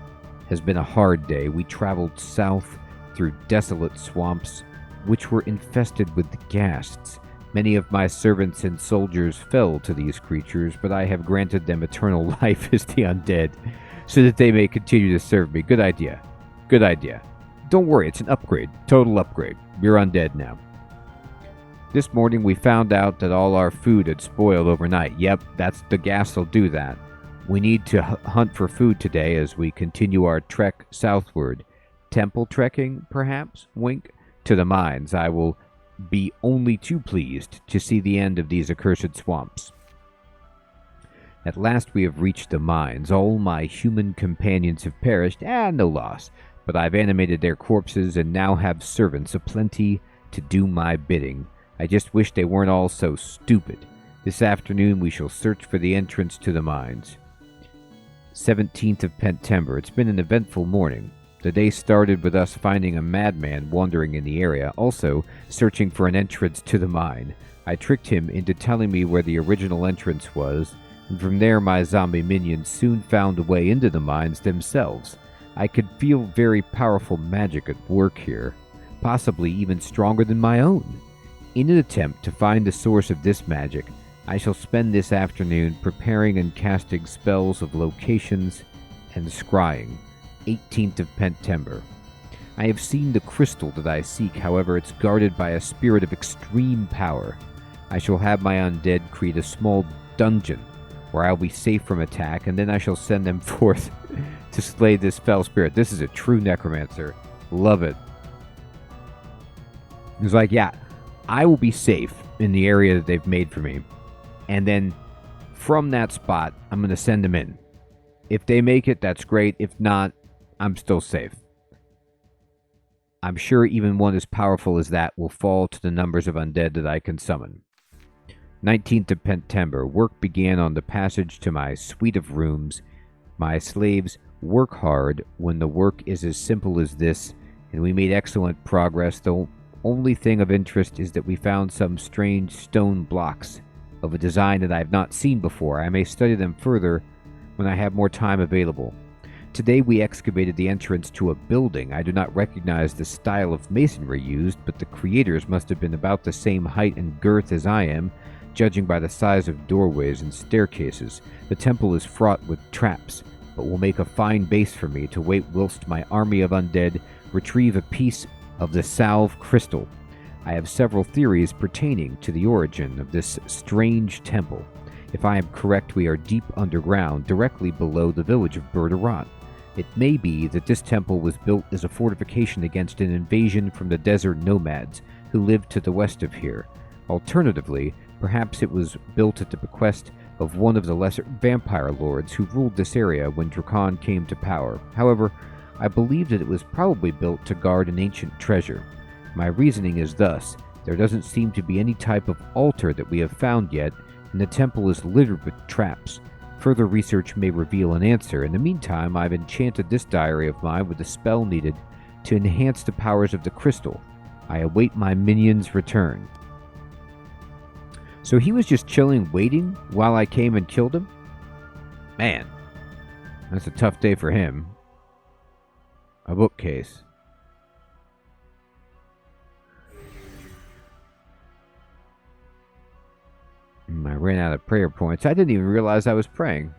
has been a hard day. We traveled south through desolate swamps, which were infested with ghasts. Many of my servants and soldiers fell to these creatures, but I have granted them eternal life as the undead, so that they may continue to serve me. Good idea. Good idea. Don't worry, it's an upgrade. Total upgrade. You're undead now. This morning we found out that all our food had spoiled overnight. Yep, the gas will do that. We need to hunt for food today as we continue our trek southward. Temple trekking, perhaps? Wink. To the mines. I will be only too pleased to see the end of these accursed swamps. At last we have reached the mines. All my human companions have perished, no loss. But I've animated their corpses and now have servants aplenty to do my bidding. I just wish they weren't all so stupid. This afternoon we shall search for the entrance to the mines. 17th of Pentember. It's been an eventful morning. The day started with us finding a madman wandering in the area, also searching for an entrance to the mine. I tricked him into telling me where the original entrance was, and from there my zombie minions soon found a way into the mines themselves. I could feel very powerful magic at work here, possibly even stronger than my own. In an attempt to find the source of this magic, I shall spend this afternoon preparing and casting spells of locations and scrying. 18th of Pentember. I have seen the crystal that I seek, however it's guarded by a spirit of extreme power. I shall have my undead create a small dungeon where I'll be safe from attack, and then I shall send them forth to slay this fell spirit. This is a true necromancer. Love it. He's like, yeah, I will be safe in the area that they've made for me. And then from that spot, I'm going to send them in. If they make it, that's great. If not, I'm still safe. I'm sure even one as powerful as that will fall to the numbers of undead that I can summon. 19th of Pentember. Work began on the passage to my suite of rooms. My slaves work hard when the work is as simple as this, and we made excellent progress. The only thing of interest is that we found some strange stone blocks of a design that I have not seen before. I may study them further when I have more time available. Today we excavated the entrance to a building. I do not recognize the style of masonry used, but the creators must have been about the same height and girth as I am, judging by the size of doorways and staircases. The temple is fraught with traps, but will make a fine base for me to wait whilst my army of undead retrieve a piece of the salve crystal. I have several theories pertaining to the origin of this strange temple. If I am correct, we are deep underground, directly below the village of Berderat. It may be that this temple was built as a fortification against an invasion from the desert nomads who lived to the west of here. Alternatively, perhaps it was built at the bequest of one of the lesser vampire lords who ruled this area when Drakan came to power. However, I believe that it was probably built to guard an ancient treasure. My reasoning is thus: there doesn't seem to be any type of altar that we have found yet, and the temple is littered with traps. Further research may reveal an answer. In the meantime, I've enchanted this diary of mine with the spell needed to enhance the powers of the crystal. I await my minion's return. So he was just chilling, waiting, while I came and killed him? Man, that's a tough day for him. A bookcase. I ran out of prayer points. I didn't even realize I was praying.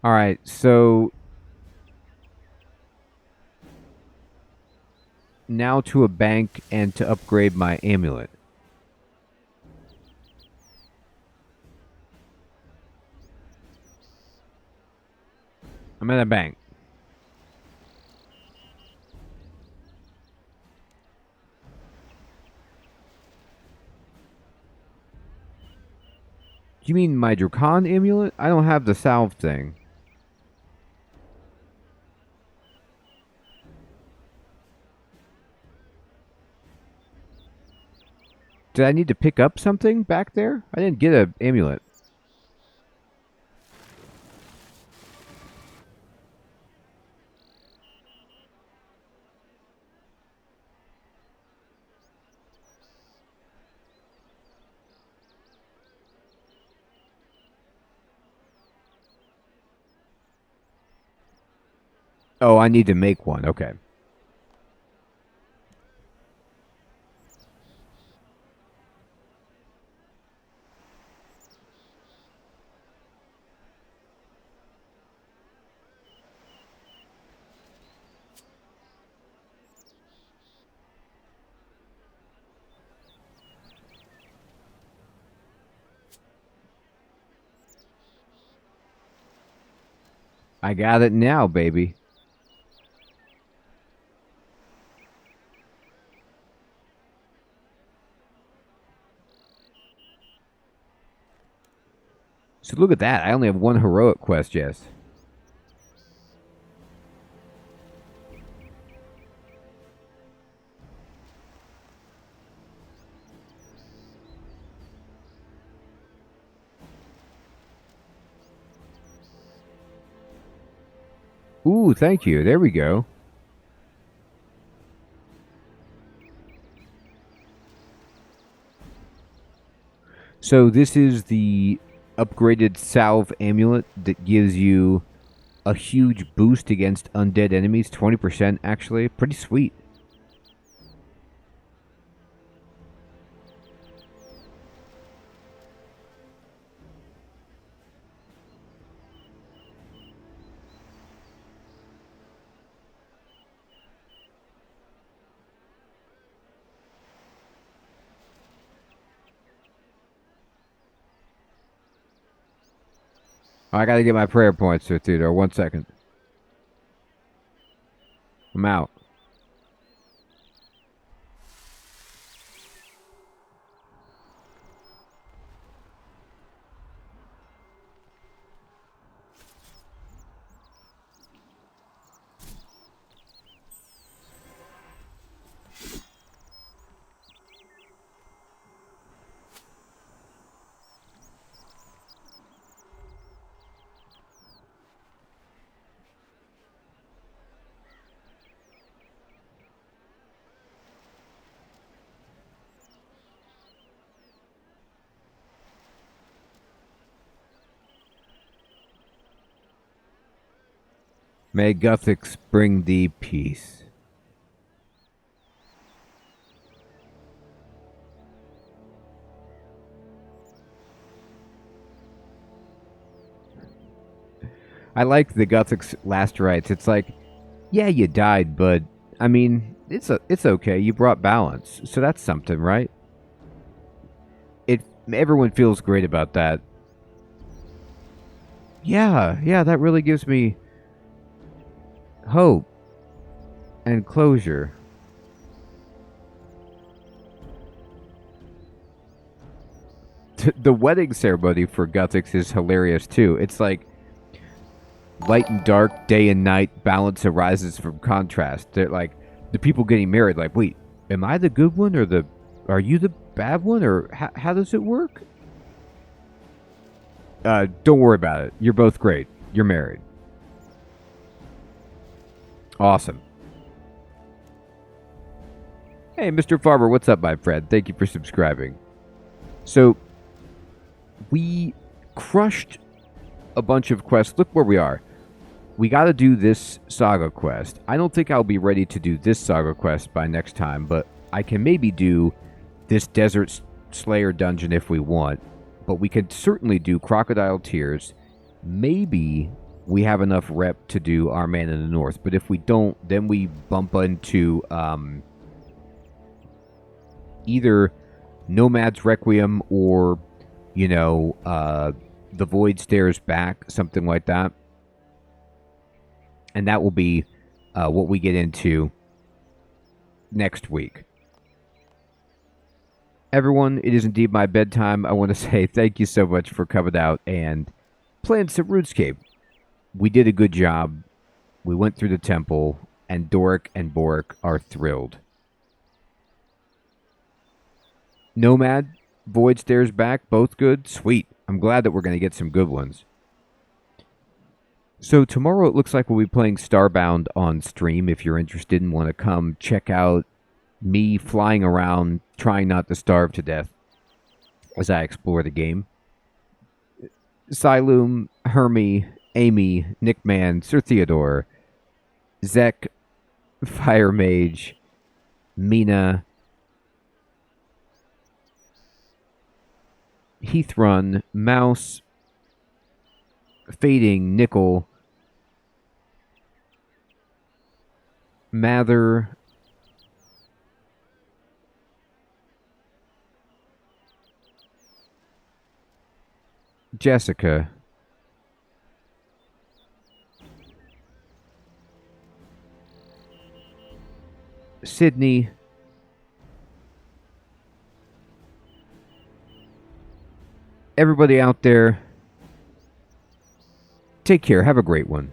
Alright, so now to a bank and to upgrade my amulet. I'm at a bank. You mean my Dracan amulet? I don't have the salve thing. Did I need to pick up something back there? I didn't get an amulet. Oh, I need to make one. Okay. I got it now, baby. So look at that. I only have one heroic quest, yes. Ooh, thank you. There we go. So this is the upgraded salve amulet that gives you a huge boost against undead enemies. 20% actually. Pretty sweet. I gotta get my prayer points to Theodore. 1 second. I'm out. May Gothics bring thee peace. I like the Gothics' last rites. It's like, yeah, you died, but I mean, it's okay. You brought balance, so that's something, right? Everyone feels great about that. Yeah, that really gives me hope and closure. The wedding ceremony for Gothics is hilarious too. It's like light and dark, day and night, balance arises from contrast. They're like the people getting married. Like, wait, am I the good one or are you the bad one, or how does it work? Don't worry about it. You're both great. You're married. Awesome. Hey, Mr. Farmer, what's up, my friend? Thank you for subscribing. So, we crushed a bunch of quests. Look where we are. We got to do this saga quest. I don't think I'll be ready to do this saga quest by next time, but I can maybe do this Desert Slayer dungeon if we want. But we could certainly do Crocodile Tears. Maybe we have enough rep to do Our Man in the North. But if we don't, then we bump into either Nomad's Requiem or, you know, The Void Stares Back, something like that. And that will be what we get into next week. Everyone, it is indeed my bedtime. I want to say thank you so much for coming out and playing some RuneScape. We did a good job. We went through the temple, and Doric and Boric are thrilled. Nomad, Void Stares Back, both good? Sweet. I'm glad that we're going to get some good ones. So tomorrow it looks like we'll be playing Starbound on stream. If you're interested and want to come check out me flying around, trying not to starve to death as I explore the game. Siloom, Hermie, Amy, Nickman, Sir Theodore, Zek, Fire Mage, Mina, Heathrun, Mouse, Fading, Nickel, Mather, Jessica, Sydney, everybody out there, take care. Have a great one.